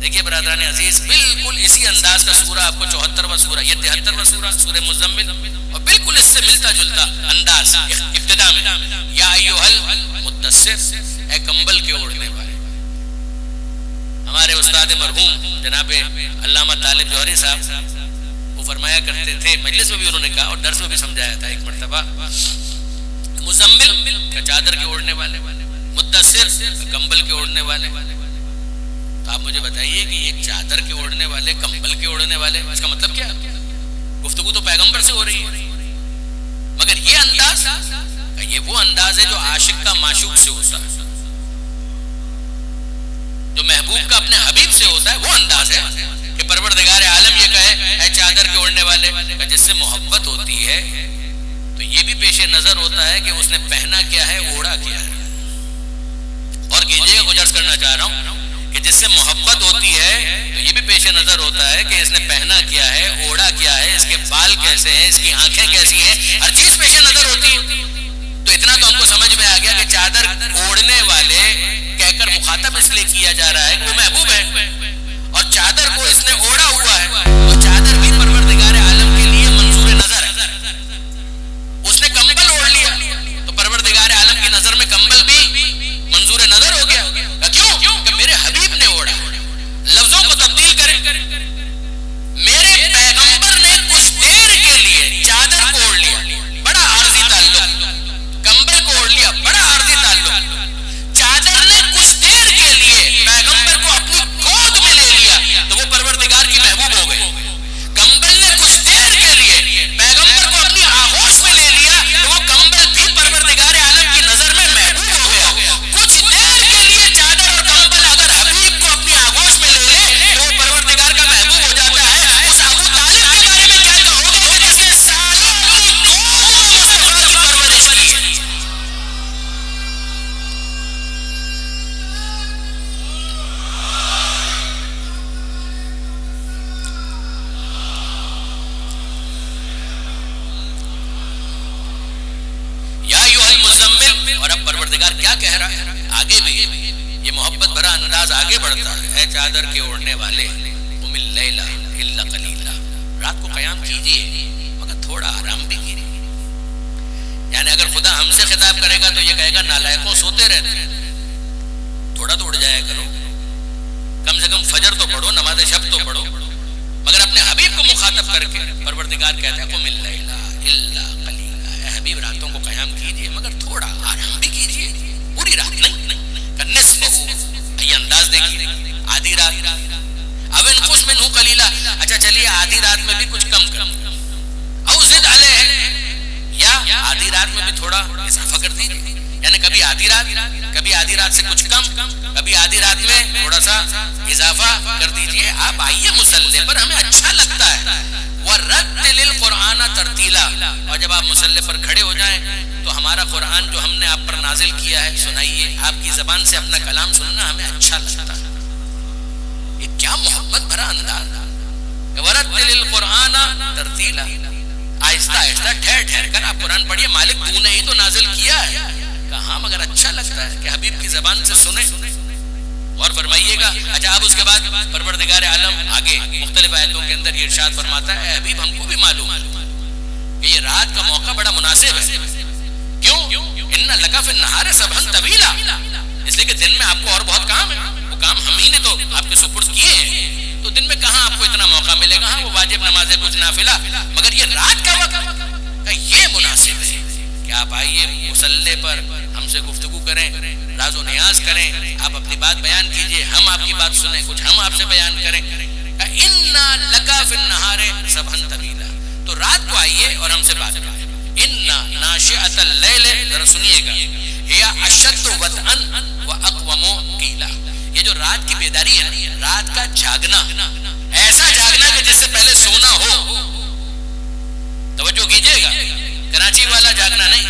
دیکھیے برادران عزیز، بالکل اسی انداز کا سورہ آپ کو 74واں سورہ، یہ 73واں سورہ سورہ مزمل، اور بالکل اس سے ملتا جلتا انداز ابتدا میں، یا ایھا المدثر، اے کمبل کے اوڑھنے والے۔ ہمارے استاد مرحوم جناب علامہ طالب جوہری صاحب وہ فرمایا کرتے تھے، مجلس میں بھی انہوں نے کہا اور درس میں بھی سمجھایا تھا ایک مرتبہ، مزمل کا چادر کے اوڑھنے والے، مدثر کمبل کے اوڑھنے والے۔ تو آپ مجھے بتائیے کہ یہ چادر کے اوڑھنے والے، کمبل کے اوڑھنے والے، اس کا مطلب کیا؟ گفتگو تو پیغمبر سے ہو رہی ہے، مگر یہ انداز، یہ وہ انداز ہے جو عاشق کا معشوق سے ہوتا ہے، جو محبوب کا اپنے حبیب سے ہوتا ہے، وہ انداز ہے کہ پروردگار عالم یہ کہے اے چادر کے اوڑھنے والے، جس سے محبت ہوتی ہے تو یہ بھی پیش نظر ہوتا ہے کہ اس نے پہنا کیا ہے، اوڑھا کیا ہے۔ اور کیجئے گا، کچھ عرض کرنا چاہ رہا ہوں کہ جس سے محبت ہوتی ہے تو یہ بھی پیش نظر ہوتا ہے کہ اس نے پہنا کیا ہے، اوڑھا کیا ہے، اس کے بال کیسے ہیں، اس کی آنکھیں کیسی ہیں، ہر چیز پیش نظر ہوتی ہے۔ تو اتنا تو ہم کو سمجھ میں آ گیا کہ چادر اوڑھنے والے کہہ کر مخاطب اس لیے کیا جا رہا ہے کہ وہ محبوب ہے، اور چادر کو اس نے اوڑھا ہوا ہے، تو چادر بھی پروردگار عالم کے لیے منظور نظر ہے۔ اس نے کمبل اوڑھ لیا تو پروردگار عالم کی نظر میں کمبل بھی منظور نظر ہو گیا۔ کیوں؟ کہ میرے حبیب نے اوڑھا۔ لفظوں کو تبدیل کریں، میرے پیغمبر نے کچھ دیر کے لیے چادر کو اوڑھ لیا، بڑا عارضی تعلق، کمبل کو اوڑھ لیا، بڑا عارضی تعلق، چادر نے کچھ دیر کے لیے پیغمبر کو اپنی گود میں لے لیا تو وہ پروردگار کی محبوب ہو گئے، کمبل نے کچھ دیر کے لیے پیغمبر کو اپنی آغوش میں لے لیا تو وہ کمبل بھی پروردگار عالم کی نظر میں محبوب ہو گیا۔ کچھ دیر کے لیے چادر اور کمبل اگر حبیب کو اپنی آغوش میں لے لے تو وہ پروردگار کا محبوب ہو جاتا ہے۔ اس ابو طالب کے بارے میں کیا کہو گے کہ جس نے سالوں اپنی گود میں مصطفیٰ کی پرورش کی ہے۔ اور اب پروردگار کیا کہہ رہا ہے آگے بھی، یہ محبت بھرا انداز آگے بڑھتا ہے، اے چادر کے اوڑھنے والے، قم اللیل الا قلیلا، رات کو قیام کیجئے مگر تھوڑا آرام بھی کیجئے۔ یعنی اگر خدا ہم سے خطاب کرے گا تو یہ کہے گا نالائقوں سوتے رہتے ہیں، تھوڑا تو اٹھ جایا کرو، کم سے کم فجر تو پڑھو، نماز شب تو پڑھو۔ مگر اپنے حبیب کو مخاطب کر کے پروردگار کہتا ہے قم اللیل الا قلیلا، آدھی رات میں بھی کچھ کم کر او زد علیہ، یا آدھی رات میں بھی تھوڑا اضافہ کر دیجیے، یعنی کبھی آدھی رات سے کچھ کم، کبھی آدھی رات میں تھوڑا سا اضافہ کر دیجئے۔ آپ آئیے مصلی پر، ہمیں اچھا لگتا ہے۔ وَرَتِّلِ الْقُرْآنَ تَرْتِيلًا، اور جب آپ مصلی پر کھڑے ہو جائیں تو ہمارا قرآن جو ہم نے آپ پر نازل کیا ہے سنائیے، آپ کی زبان سے اپنا کلام سننا ہمیں اچھا لگتا ہے۔ یہ کیا محبت بھرا انداز ہے۔ وَرَتِّلِ الْقُرْآنَ تَرْتِيلًا، آہستہ آہستہ ٹھہر ٹھہر کر آپ قرآن پڑھیے، مالک تو نے ہی تو نازل کیا ہے۔ کہاں مگر اچھا لگتا ہے کہ حبیب کی زبان سے سنیں۔ اور فرمائیے گا، اچھا اب اس کے بعد پروردگار عالم آگے مختلف آیتوں کے اندر یہ ارشاد فرماتا ہے، اے حبیب ہم کو بھی معلوم ہے کہ یہ رات کا موقع بڑا مناسب ہے۔ کیوں؟ ان لک فی النہار سبحا طویلا، اس لیے کہ دن میں آپ کو اور بہت کام ہے، وہ کام ہم ہی نے تو آپ کے سپرد کیے ہیں، تو دن میں کہاں آپ کو اتنا موقع ملے گا؟ ہاں وہ واجب نمازیں کچھ نافلہ، مگر یہ رات کا وقت یہ مناسب ہے کہ آپ آئیے مصلی پر ہم سے گفتگو کریں، راز و نیاز کریں، آپ اپنی بات بیان کیجئے، ہم آپ کی بات سنیں، کچھ ہم آپ سے بیان کریں۔ اِنَّا لَكَ فِي النَّهَارِ سَبْحًا طَوِيلًا، تو رات کو آئیے اور ہم سے بات کریں۔ اِنَّا نَاشِئَةَ اللَّيْلِ، ذرا سنیے گا، هِيَ أَشَدُّ وَطْئًا وَأَقْوَمُ قِيلًا، یہ جو رات کی بیداری ہے، رات کا جاگنا، ایسا جاگنا کہ جس سے پہلے سونا ہو۔ توجہ کیجئے گا، کراچی والا جاگنا نہیں،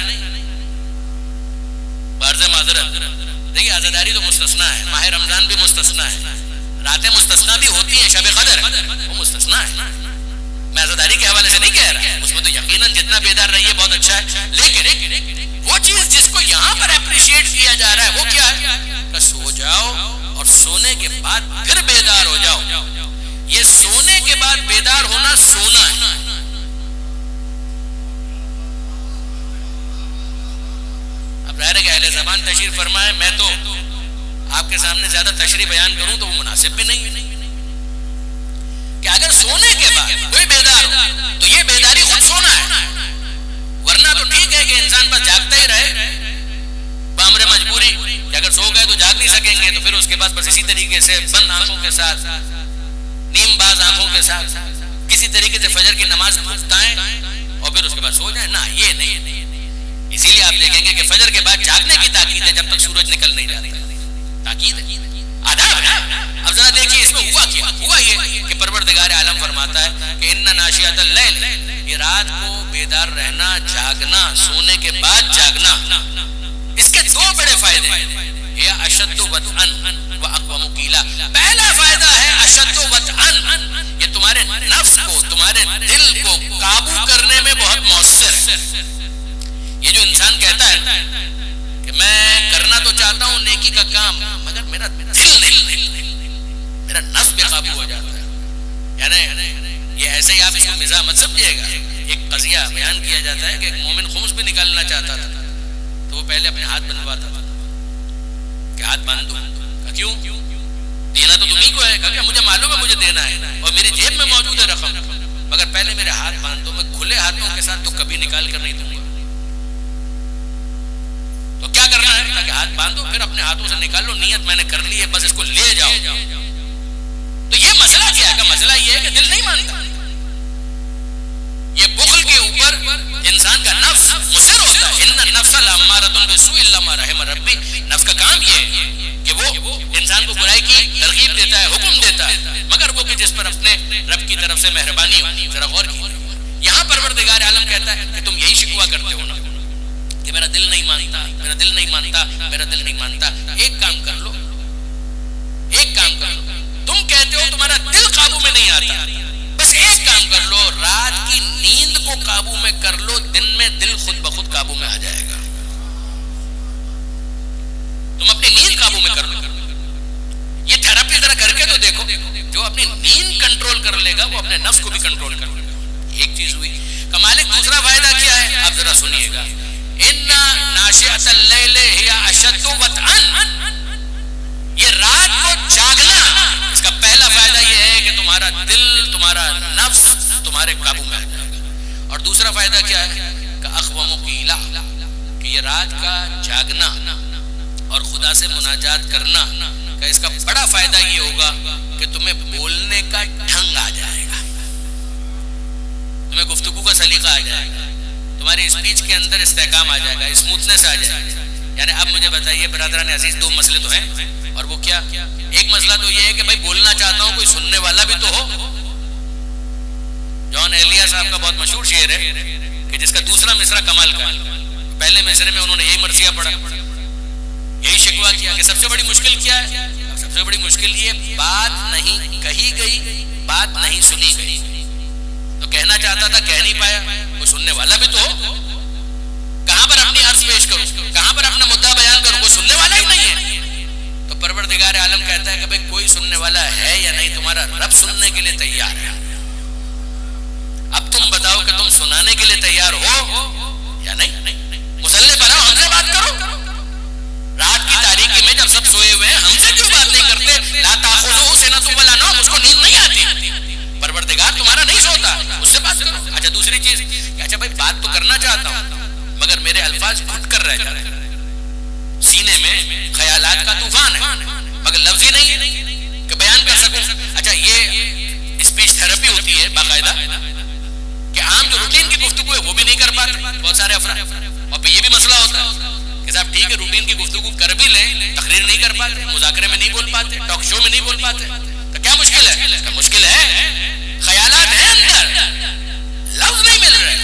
بارز معذرت، دیکھیے عزاداری تو مستثنا ہے، ماہ رمضان بھی مستثنا ہے، راتیں مستثنا بھی ہوتی ہیں، شب قدر وہ مستثنا ہے۔ میں عزاداری کے حوالے سے نہیں کہہ رہا، اس میں تو یقیناً جتنا بیدار رہیے بہت اچھا ہے، لیکن وہ چیز جس کو یہاں پر اپریشیٹ کیا جا رہا ہے وہ کیا ہے کہ سو جاؤ اور سونے کے بعد پھر بیدار ہو جاؤ۔ یہ سونے کے بعد بیدار ہونا سونا ہے۔ اب ظاہر ہے کہ اہل زبان تشریف فرمائے، میں تو آپ کے سامنے زیادہ تشریح بیان کروں تو وہ مناسب بھی نہیں کہ اگر سونے کے بعد کوئی بیدار ہو تو یہ بیداری خود سونا ہے، ورنہ تو ٹھیک ہے کہ انسان بس جاگتا ہی رہے بامر مجبوری، کہ اگر سو گئے تو جاگ نہیں سکیں گے تو پھر اس کے بعد بس اسی طریقے سے بند آنکھوں کے ساتھ، نیم باز آنکھوں کے ساتھ کسی طریقے سے فجر کی نماز پھونکتائیں اور پھر اس کے بعد سو جائیں، نہ یہ نہیں۔ اسی لیے آپ دیکھیں گے کہ فجر کے بعد جاگنے کی تاکید ہے جب تک سورج نکل نہیں جاتا، تاکید ہے، آداب ہے۔ اب ذرا دیکھیے اس میں ہوا کیا، ہوا یہ کہ پروردگار عالم فرماتا ہے کہ ان ناشئۃ اللیل، یہ رات کو بیدار رہنا، جاگنا، سونے کے بعد جاگنا، اس کے دو بڑے فائدے ہیں، یہ اشد وطئا واقوم قیلا۔ پہلا فائدہ ہے اشد وطئا، یہ تمہارے نفس کو، تمہارے دل کو قابو کرنے میں بہت مؤثر ہے۔ یہ جو انسان کہتا ہے کہ میں کرنا تو چاہتا ہوں نیکی کا کام مگر میرا دل نہیں، میرا نفس بے قابو ہو جاتا ہے، یعنی یہ ایسے ہی آپ اس کو مزاح مت سمجھیے گا۔ ایک قضیہ بیان کیا جاتا ہے کہ ایک مومن خمس بھی نکالنا چاہتا تھا تو وہ پہلے اپنے ہاتھ بندھواتا تھا کہ ہاتھ باندھ دو، کیوں؟ دینا تو تمہیں کو ہے، کہ مجھے معلوم ہے مجھے دینا ہے اور میری جیب میں موجود ہے رقم، مگر پہلے میرے ہاتھ باندھ دو، میں کھلے ہاتھوں کے ساتھ تو کبھی نکال کر نہیں دوں گا۔ تو کیا کرنا ہے کہ ہاتھ باندھو، پھر اپنے ہاتھوں سے نکالو، نیت میں نے کر لی ہے، بس اس کو لے جاؤ۔ تو یہ مسئلہ کیا ہے؟ کہ مسئلہ یہ ہے کہ دل نہیں مانتا، یہ بخل کے اوپر انسان کا نفس مصر ہوتا ہے۔ ان النفس لامارۃ بالسوء الا ما رحم ربی، نفس کا کام یہ ہے کہ وہ انسان کو برائی کی ترغیب دیتا ہے، حکم دیتا ہے، مگر وہ کہ جس پر اپنے رب کی طرف سے مہربانی ہو۔ ذرا غور کیجیے، یہاں پروردگار عالم کہتا ہے کہ تم یہی شکوہ کرتے ہو نا کہ میرا دل نہیں مانتا، میرا دل نہیں مانتا، میرا دل نہیں مانتا۔ ایک کام کر لو، ایک کام کر لو، تم کہتے ہو تمہارا دل قابو میں نہیں آتا، بس ایک کام کر لو، رات کی نیند کو قابو میں کر لو، دن میں دل خود بخود قابو میں آ جائے گا۔ تم اپنی نیند قابو میں کر لو، یہ تھراپی ذرا کر کے تو دیکھو، جو اپنی نیند کنٹرول کر لے گا وہ اپنے نفس کو بھی کنٹرول کر لے گا۔ ایک چیز ہوئی۔ کمالک دوسرا فائدہ کیا ہے؟ آپ ذرا سنیے گا، ان ناشئۃ اللیل ہی اشد وطئا، یہ رات کو جاگنا، اس کا پہلا فائدہ یہ ہے کہ تمہارا دل، تمہارا نفس تمہارے قابو میں آ جائے گا۔ اور دوسرا فائدہ کیا ہے کہ اقوام قیلا، کہ یہ رات کا جاگنا اور خدا سے مناجات کرنا کا اس کا بڑا فائدہ یہ ہوگا کہ تمہیں بولنے کا ڈھنگ آ جائے گا۔ تمہیں گفتگو کا سلیقہ آ جائے گا، تمہاری اسپیچ کے اندر استحکام آ جائے گا، اسموتھنس آ جائے گا. یعنی اب مجھے بتائیے برادران عزیز، دو مسئلے تو ہیں، اور وہ کیا؟ ایک مسئلہ تو یہ ہے کہ بھائی بولنا چاہتا ہوں، کوئی سننے والا بھی تو ہو. جان ایلیا صاحب کا بہت مشہور شعر ہے کہ جس کا دوسرا مصرع کمال کا ہے. پہلے مصرے میں انہوں نے یہی مرثیہ پڑھا، یہی شکوہ کیا کہ سب سے بڑی مشکل کیا ہے؟ سب سے بڑی مشکل یہ بات نہیں کہی گئی، بات نہیں سنی گئی. تو کہنا چاہتا تھا، کہہ نہیں پایا، کوئی سننے والا بھی تو ہو. کہاں پر اپنی عرض پیش کروں، کہاں پر اپنا مدعا بیان کروں، کوئی سننے والا ہی نہیں ہے. تو پروردگار عالم کہتا ہے کہ بھئی کوئی سننے والا ہے یا نہیں، تمہارا رب سننے کے لیے تیار ہے. اب تم بتاؤ کہ تم سنانے کے لیے تیار ہو یا نہیں. مصلی پر آؤ، ہم سے بات کرو. رات کی تاریکی میں جب سب سوئے ہوئے ہیں، ہم سے کیوں بات نہیں کرتے؟ لا تاخذہ سنۃ ولا نوم، اس کو نیند نہیں آتی. پروردگار تمہارا نہیں سوتا، اس سے بات کرو. اچھا دوسری چیز کہ اچھا بھائی بات تو کرنا چاہتا ہوں مگر میرے الفاظ گھٹ کر رہ جاتے ہیں، سینے میں خیالات کا طوفان ہے مگر لفظ ہی نہیں کہ بیان کر سکوں. اچھا یہ اسپیچ تھراپی ہوتی ہے باقاعدہ کہ عام جو روٹین کی گفتگو ہے وہ بھی نہیں کر پاتے بہت سارے افراد. اور پھر یہ بھی مسئلہ ہوتا ہے کہ صاحب ٹھیک ہے روٹین کی گفتگو کر بھی لیں، تقریر نہیں کر پاتے، مذاکرے میں نہیں بول پاتے، ٹاک شو میں نہیں بول پاتے. تو کیا مشکل ہے؟ مشکل ہے خیالات ہیں اندر، لفظ نہیں مل رہے.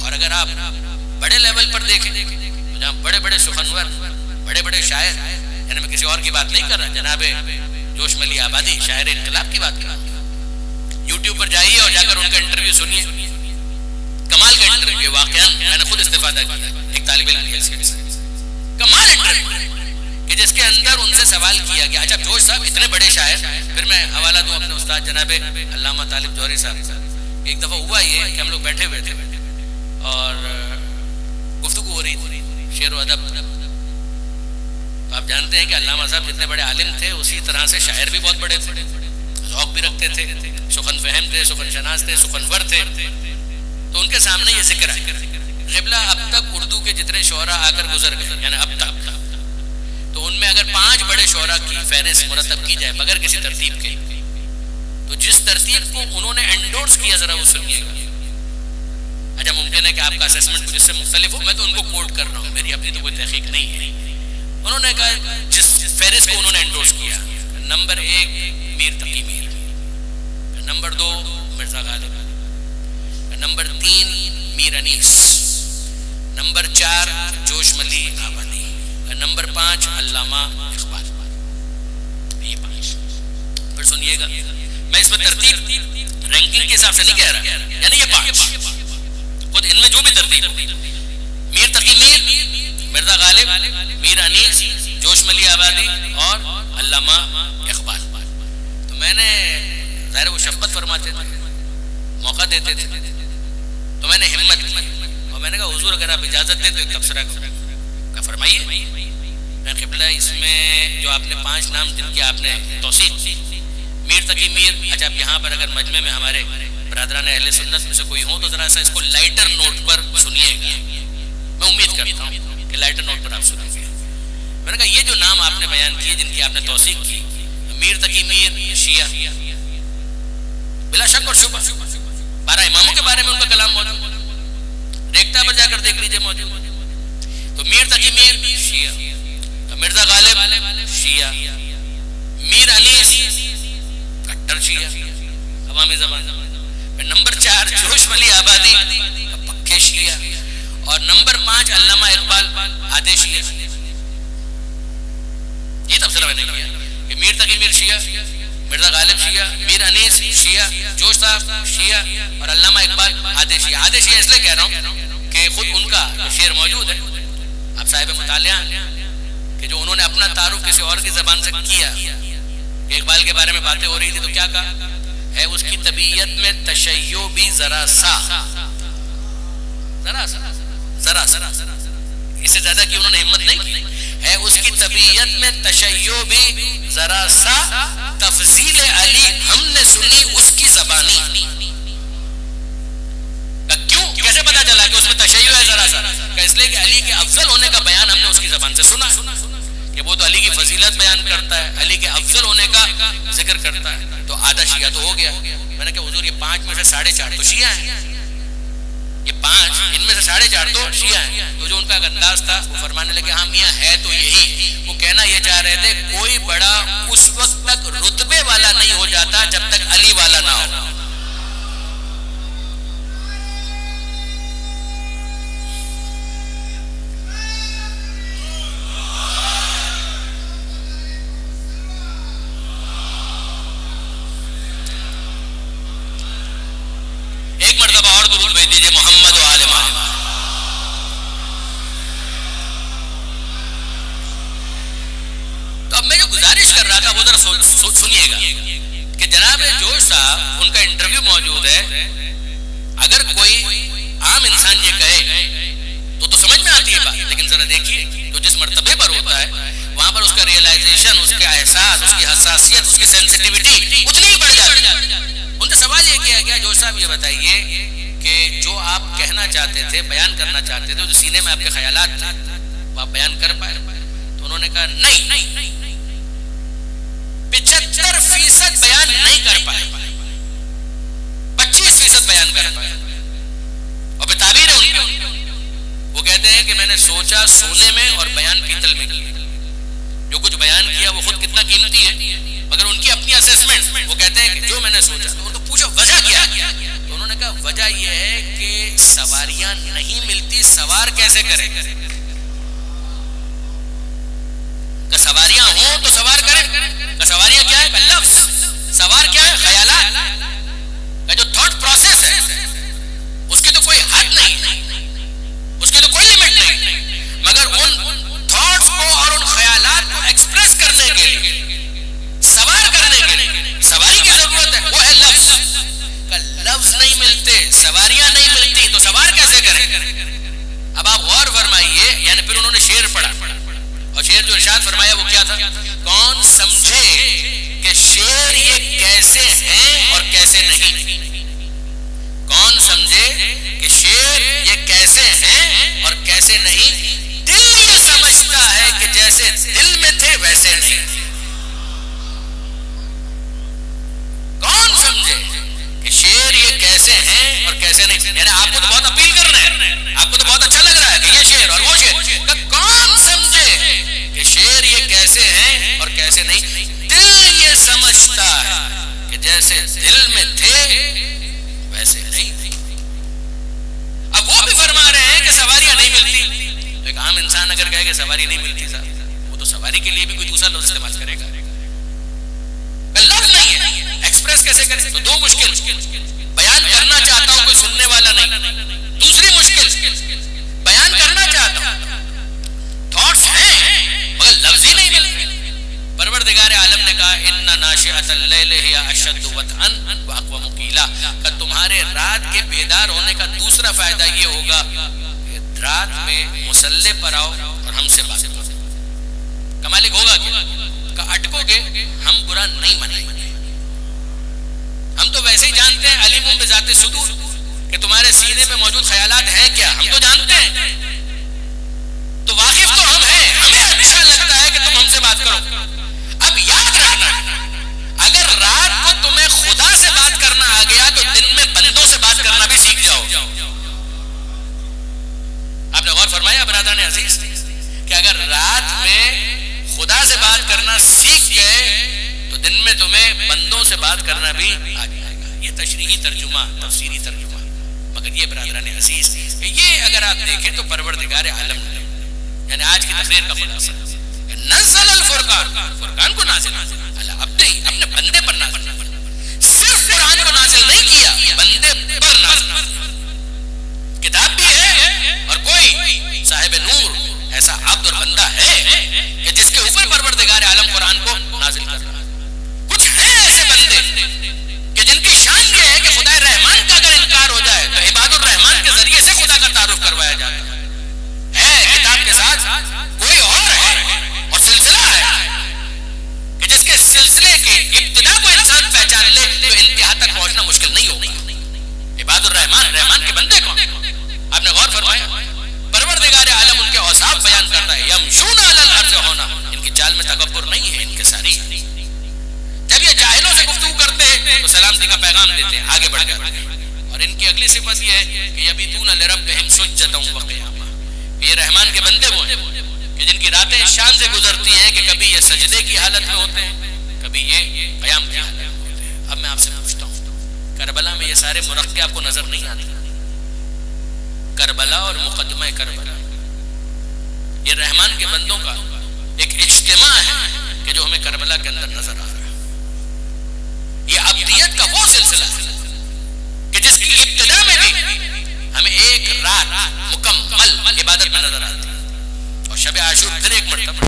اور اگر آپ بڑے لیول پر دیکھیں جہاں بڑے بڑے سخنور، بڑے بڑے شاعر، یعنی میں کسی اور کی بات نہیں کر رہا، جناب جوش ملی آبادی شاعر انقلاب کی بات کر رہا ہوں. یوٹیوب پر جائیے اور جا کر ان کا انٹرویو سنیے، کمال کا انٹرویو. واقعا میں نے خود استفادہ کیا ایک طالب علم کی حیثیت سے. کمال انٹرویو کہ جس کے اندر ان سے سوال کیا گیا. اچھا جوش صاحب اتنے بڑے شاعر، پھر میں حوالہ دوں اپنے استاد جناب علامہ طالب جوہری صاحب. ایک دفعہ ہوا یہ کہ ہم لوگ بیٹھے ہوئے تھے اور گفتگو ہو رہی تھی شعر و ادب. تو آپ جانتے ہیں کہ علامہ صاحب جتنے بڑے عالم تھے اسی طرح سے شاعر بھی بہت بڑے تھے، ذوق بھی رکھتے تھے، سخن فہم تھے، سخن شناس تھے، سخنور تھے. تو ان کے سامنے یہ ذکر ہے قبلہ اب تک اردو کے جتنے شعراء آ کر گزر گئے، یعنی اب تک، تو ان میں اگر 5 بڑے شعراء کی فہرست مرتب کی جائے بغیر کسی ترتیب کے، تو جس ترتیب کو انہوں نے انڈورس کیا ذرا وہ سنیے گا. اچھا ممکن ہے کہ آپ کا اسیسمنٹ کچھ اس سے مختلف ہو، میں تو ان کو کوٹ کر رہا ہوں، میری اپنی تو کوئی تحقیق نہیں ہے. انہوں نے کہا جس فہرست کو انہوں نے انڈورس کیا، number 1 Mir Taqi Mir, number 2 Mirza Ghalib, number 3 میر انیس، نمبر 4 جوش ملی آبادی، نمبر 5 علامہ اقبال. یہ 5. پھر سنیے گا، میں اس میں ترتیب رینکنگ کے حساب سے نہیں کہہ رہا، یعنی یہ 5 خود ان میں جو بھی ترتیب ہو، میر تقی میر، مرزا غالب، میر انیس، جوش ملی آبادی اور علامہ اقبال. تو میں نے ظاہر وہ شفقت فرماتے تھے، موقع دیتے تھے، تو میں نے ہمت کی اور میں نے کہا حضور اگر آپ اجازت دیں تو ایک تبصرہ کا فرمائیے. میں قبلہ اس میں جو آپ نے 5 نام جن کی آپ نے توثیق کی، میر تقی میر، اچھا اب یہاں پر اگر مجمع میں ہمارے برادران اہل سنت میں سے کوئی ہوں تو ذرا سا اس کو لائٹر نوٹ پر سنیے گا. میں امید کرتا ہوں کہ لائٹر نوٹ پر آپ سنیں گے. میں نے کہا یہ جو نام آپ نے بیان کیے جن کی آپ نے توثیق کی، میر تقی میر شیعہ، بلا شک اور شبہ 12 اماموں کے بارے میں ان کا کلام موجود ہے، ریختہ پر جا کر دیکھ لیجئے موجود. تو میر تقی میر شیعہ، مرزا غالب شیعہ، میر انیس کٹر شیعہ عوامی زبان، نمبر 4 جوش ملی آبادی پکے شیعہ، اور نمبر 5 علامہ اقبال آدھے شیعہ. یہ تبصرہ میں نے کیا کہ میر تقی میر شیعہ، مرزا غالب شیعہ، میر انیس شیعہ، جوش صاحب شیعہ اور علامہ اقبال آدھے شیعہ. آدھے شیعہ اس لیے کہہ رہا ہوں کہ خود ان کا شعر موجود ہے، آپ صاحب مطالعہ کہ جو انہوں نے اپنا تعارف کسی اور کی زبان سے کیا کہ اقبال کے بارے میں باتیں ہو رہی تھی تو کیا کہا ہے، اس کی طبیعت میں تشیع بھی ذرا سا، اس سے زیادہ کی انہوں نے ہمت نہیں کی ہے، اس کی طبیعت میں تشیع بھی ذرا سا، تفضیل علی ہم نے سنی اس کی زبانی. کیوں کیسے پتا چلا کہ اس میں تشیع ہے ذرا سا؟ کہ اس لیے کہ علی کے افضل ہونے کا بیان ہم نے اس کی زبان سے سنا کہ وہ تو علی کی فضیلت بیان کرتا ہے، علی کے افضل ہونے کا ذکر کرتا ہے. تو آدھا شیعہ تو ہو گیا. میں نے کہا حضور یہ 5 میں سے 4.5 تو شیعہ ہیں. یہ 5 ان میں سے 4.5 تو شیعہ ہیں. تو جو ان کا انداز تھا وہ فرمانے لگے ہاں میاں ہے تو یہی. وہ کہنا یہ چاہ رہے تھے کوئی بڑا اس وقت تک رتبے والا نہیں ہو جاتا جب تک علی والا نہ ہو. ایک مرتبہ اور درود بھیج دیجئے محمد و آل محمد. تو اب میں جو گزارش کر رہا تھا وہ ذرا سنیے گا کہ جناب جوش صاحب ان کا انٹرویو موجود ہے. اگر کوئی عام انسان یہ کہے تو سمجھ میں آتی ہے بات, لیکن ذرا دیکھیے تو جس مرتبے پر ہوتا ہے وہاں پر اس کا ریئلائزیشن, اس کا احساس, اس کی حساسیت, اس کی سینسٹیوٹی اتنی ہی بڑھ جاتی ہے. ان سے سوال یہ کیا گیا جوش صاحب یہ بتائیے کہ جو آپ کہنا چاہتے تھے, بیان کرنا چاہتے تھے, جو سینے میں آپ کے خیالات تھے وہ آپ بیان کر پائے؟ تو انہوں نے کہا نہیں, 75% بیان نہیں کر پائے, 25% بیان کر پائے. اور پھر تعبیر ہے ان کی, وہ کہتے ہیں کہ میں نے سوچا سونے میں اور بیان پیتل میں کیا. جو کچھ بیان کیا وہ خود کتنا قیمتی ہے, مگر ان کی اپنی اسیسمنٹ, وہ کہتے ہیں کہ جو میں نے سوچا. تو ان کو پوچھا وجہ کیا, تو انہوں نے کہا وجہ یہ ہے کہ سواریاں نہیں ملتی, سوار کیسے کریں؟ کہ سواریاں ہوں تو سوار کریں. کہ سواریاں کیا ہے؟ کہ لفظ. سوار کیا ہے؟ خیالات. کہ جو تھاٹ پروسیس ہے اس کی تو کوئی حد نہیں, اس کی تو کوئی لمٹ نہیں, مگر ان تھاٹس کو اور ان خیالات کو ایکسپریس کرنے کے لیے, سوار کرنے کے لیے سواری کی ضرورت ہے, وہ ہے لفظ. کہ لفظ نہیں ملتے, سواریاں نہیں ملتی, تو سوار کیسے کریں؟ اب آپ غور فرمائیے, یعنی پھر انہوں نے شعر پڑھا, اور شعر جو ارشاد فرمایا وہ کیا تھا؟ کون سمجھے کہ شعر یہ کیسے ہیں اور کیسے نہیں. کون سمجھے کہ شعر یہ کیسے ہیں اور کیسے نہیں. دل یہ سمجھتا ہے کہ جیسے دل میں تھے ویسے نہیں. کون سمجھے کہ شعر یہ کیسے ہیں اور کیسے نہیں. یعنی آپ کو تو بہت اپیل کر رہے ہیں, آپ کو تو بہت اچھا لگ رہا ہے کہ یہ شعر اور وہ شعر. کون سمجھے کہ شعر یہ کیسے ہیں اور کیسے نہیں. دل یہ سمجھتا ہے کہ جیسے دل میں تھے ویسے نہیں. اب وہ بھی فرما رہے ہیں کہ سواریاں نہیں ملتی. ایک عام انسان اگر کہے کہ سواری نہیں ملتی صاحب, وہ تو سواری کے لیے بھی کوئی دوسرا لفظ استعمال کرے گا. لفظ نہیں ہے, ایکسپریس کیسے کرے؟ تو دو مشکل, بیان کرنا چاہتا ہوں کوئی سننے والا نہیں. دوسری مشکل, بیان کرنا چاہتا ہوں, تھاٹس ہیں مگر لفظ ہی نہیں ملتے. پروردگار عالم نے کہا ان ناشئۃ اللیل ہی اشد وطئا واقوم قیلا. کہ تمہارے رات کے بیدار ہونے کا دوسرا فائدہ یہ ہوگا کہ رات میں مصلی پر آؤ اور ہم سے بات کرو. کہ مالک ہوگا کیا؟ کہ اٹکو گے ہم برا نہیں منائیں گے. ہم تو ویسے ہی جانتے ہیں علیم بذات صدور کہ تمہارے سینے میں موجود خیالات ہیں کیا, ہم تو جانتے ہیں. تو واقف تو ہم ہیں, ہمیں اچھا لگتا ہے کہ تم ہم سے بات کرو. اب یاد رکھنا, اگر رات کو تمہیں خدا سے بات کرنا آ گیا تو دن میں بندوں سے بات کرنا بھی سیکھ جاؤ. آپ نے غور فرمایا برادران عزیز کہ اگر رات میں خدا سے بات کرنا سیکھ گئے تو دن میں تمہیں بندوں سے بات کرنا بھی آ جائے گا. یہ تشریحی ترجمہ, تفسیری ترجمہ. مگر یہ برادران عزیز یہ اگر آپ دیکھیں تو پروردگار عالم نے, یعنی آج کی تقریر کا خلاصہ, نزل الفرقان, فرقان کو نازل اپنے بندے پر نازل. صرف قرآن کو نازل نہیں کیا, بندے پر نازل. کتاب بھی ہے اور کوئی صاحب نور ایسا عبد اور بندہ ہے کہ جس کے اوپر پروردگار عالم قرآن کو نازل کر رہا ہے. کچھ ہیں ایسے بندے کہ جن کی شان یہ ہے کہ خدا رحمان کا اگر انکار ہو جائے تو عباد الرحمان کے ذریعے سے خدا کا تعارف کروایا جاتا ہے. کتاب کے ساتھ کوئی اور ہے اور سلسلہ ہے کہ جس کے سلسلے کے ابتدا کو انسان پہچان لے تو انتہا تک پہنچنا مشکل نہیں ہوگا. عباد الرحمان, رحمان کے بندے کون؟ آپ نے غور فرمایا پروردگار عالم ان کے اوصاف بیان کرتا ہے. یمشون علی الارض ہونا, ان کی چال میں تکبر نہیں ہے, ان کے ساری. جب یہ جاہلوں سے گفتگو کرتے ہیں تو سلامتی کا پیغام دیتے ہیں, آگے بڑھ جاتے ہیں. اور ان کی اگلی صفت یہ ہے کہ یبیتون یبیتون لربہم سجدا وقیاما. یہ رحمان کے بندے وہ ہیں کہ جن کی راتیں اس شان سے گزرتی ہیں کہ کبھی یہ سجدے کی حالت میں ہوتے ہیں، کبھی یہ قیام کی حالت میں ہوتے ہیں. اب میں آپ سے پوچھتا ہوں، کربلا میں یہ سارے مرقع آپ کو نظر نہیں آتے؟ کربلا اور مقدمہ کربلا یہ رحمان کے بندوں کا ایک اجتماع ہے کہ جو ہمیں کربلا کے اندر نظر آ رہا ہے. یہ عبدیت کا وہ سلسلہ ہے کہ جس کی ابتدا میں بھی ہمیں ایک رات مکمل عبادت میں نظر آتی ہے، اور شب عاشور پھر ایک مرتبہ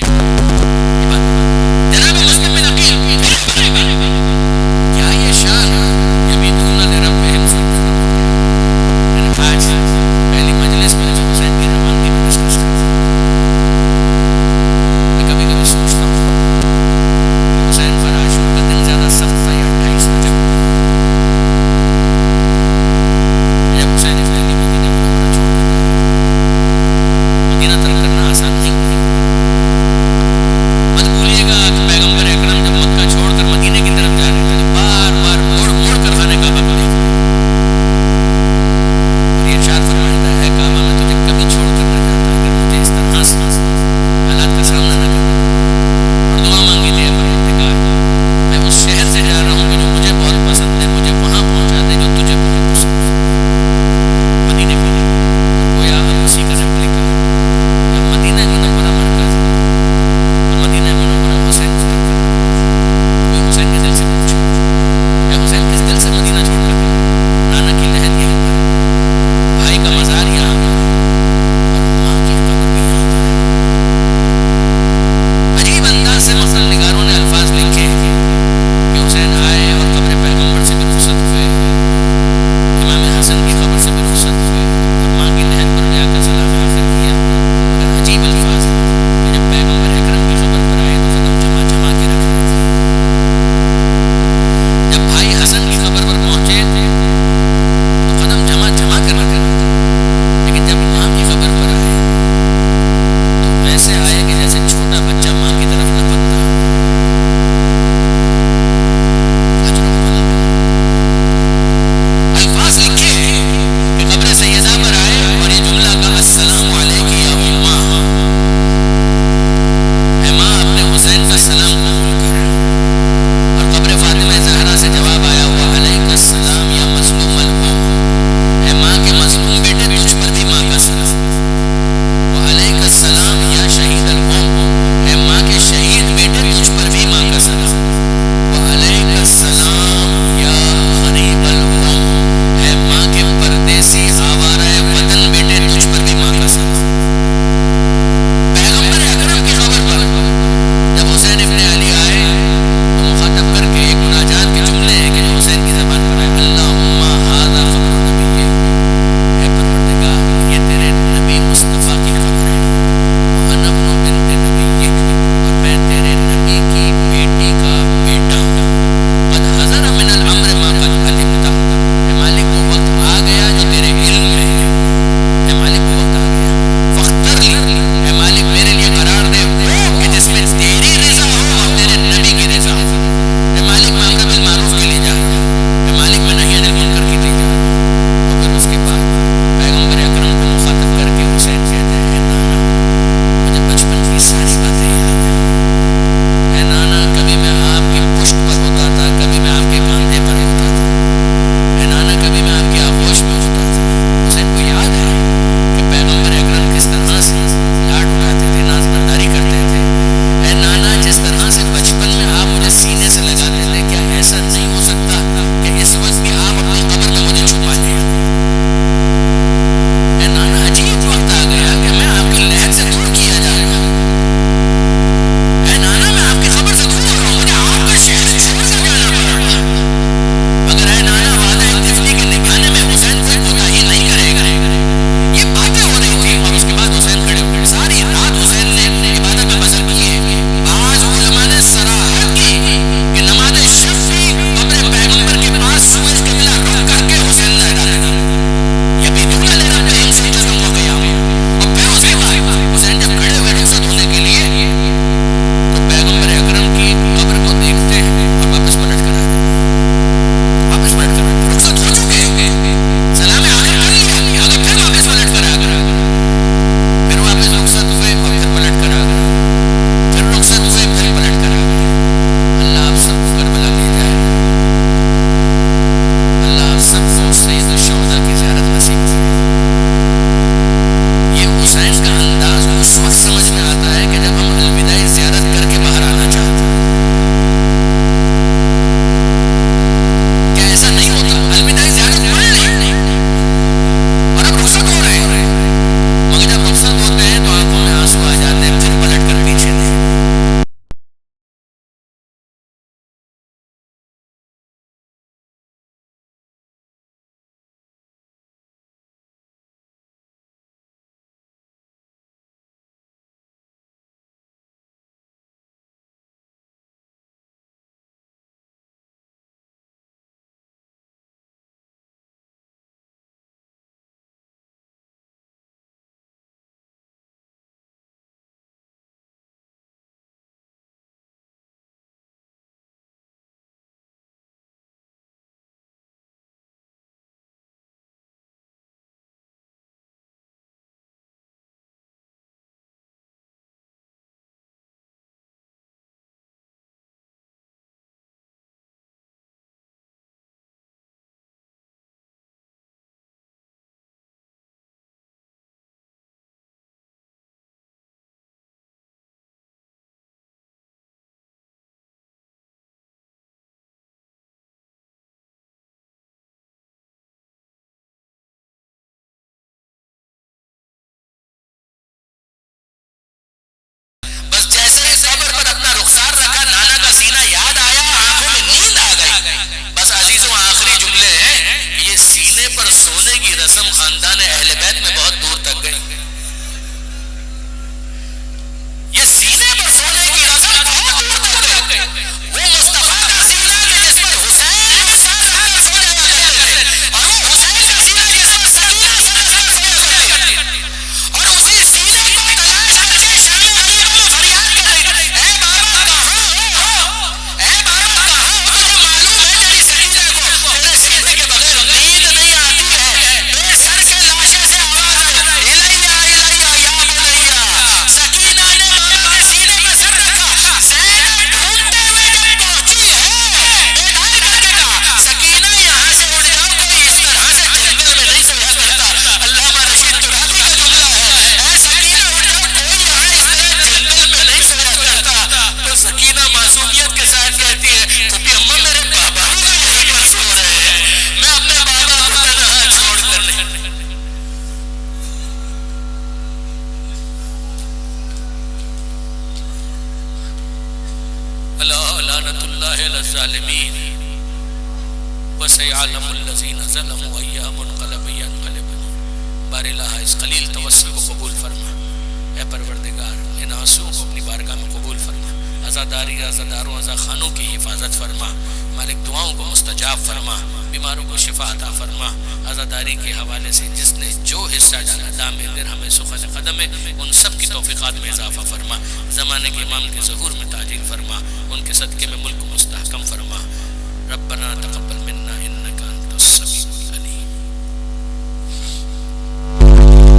جناب مسلم بن عقیل کیا یہ شان یبیتون لربہم سجدا. آج پہلی مجلس میں جو حسین کی رحمان کی میں ڈسکس کرتا ہوں، میں کبھی کبھی سوچتا ہوں کہ حسین پر عاشور کا دن زیادہ سخت تھا یا 28 رجب. جب حسین پہلی مدینہ منورہ چھوڑ کر لعنت اللہ علی الظالمین وسيعلم الذين ظلموا أي منقلب ينقلبون۔ بار الہ اس قلیل توسل کو قبول فرما، اے پروردگار ان آنسوؤں کو اپنی بارگاہ میں قبول فرما، عزاداری عزاداروں عزا خانوں کی حفاظت فرما، مالک دعاؤں کو مستجاب فرما، بیماروں کو شفا عطا فرما، عزاداری کے حوالے سے جس نے جو حصہ ڈالا دام درہم سخن قدم ان سب کی توفیقات میں اضافہ فرما، زمانے کے امام کے ظہور میں تعجیل فرما، ان کے صدقے میں ملک مستحکم فرما۔ ربنا تقبل منا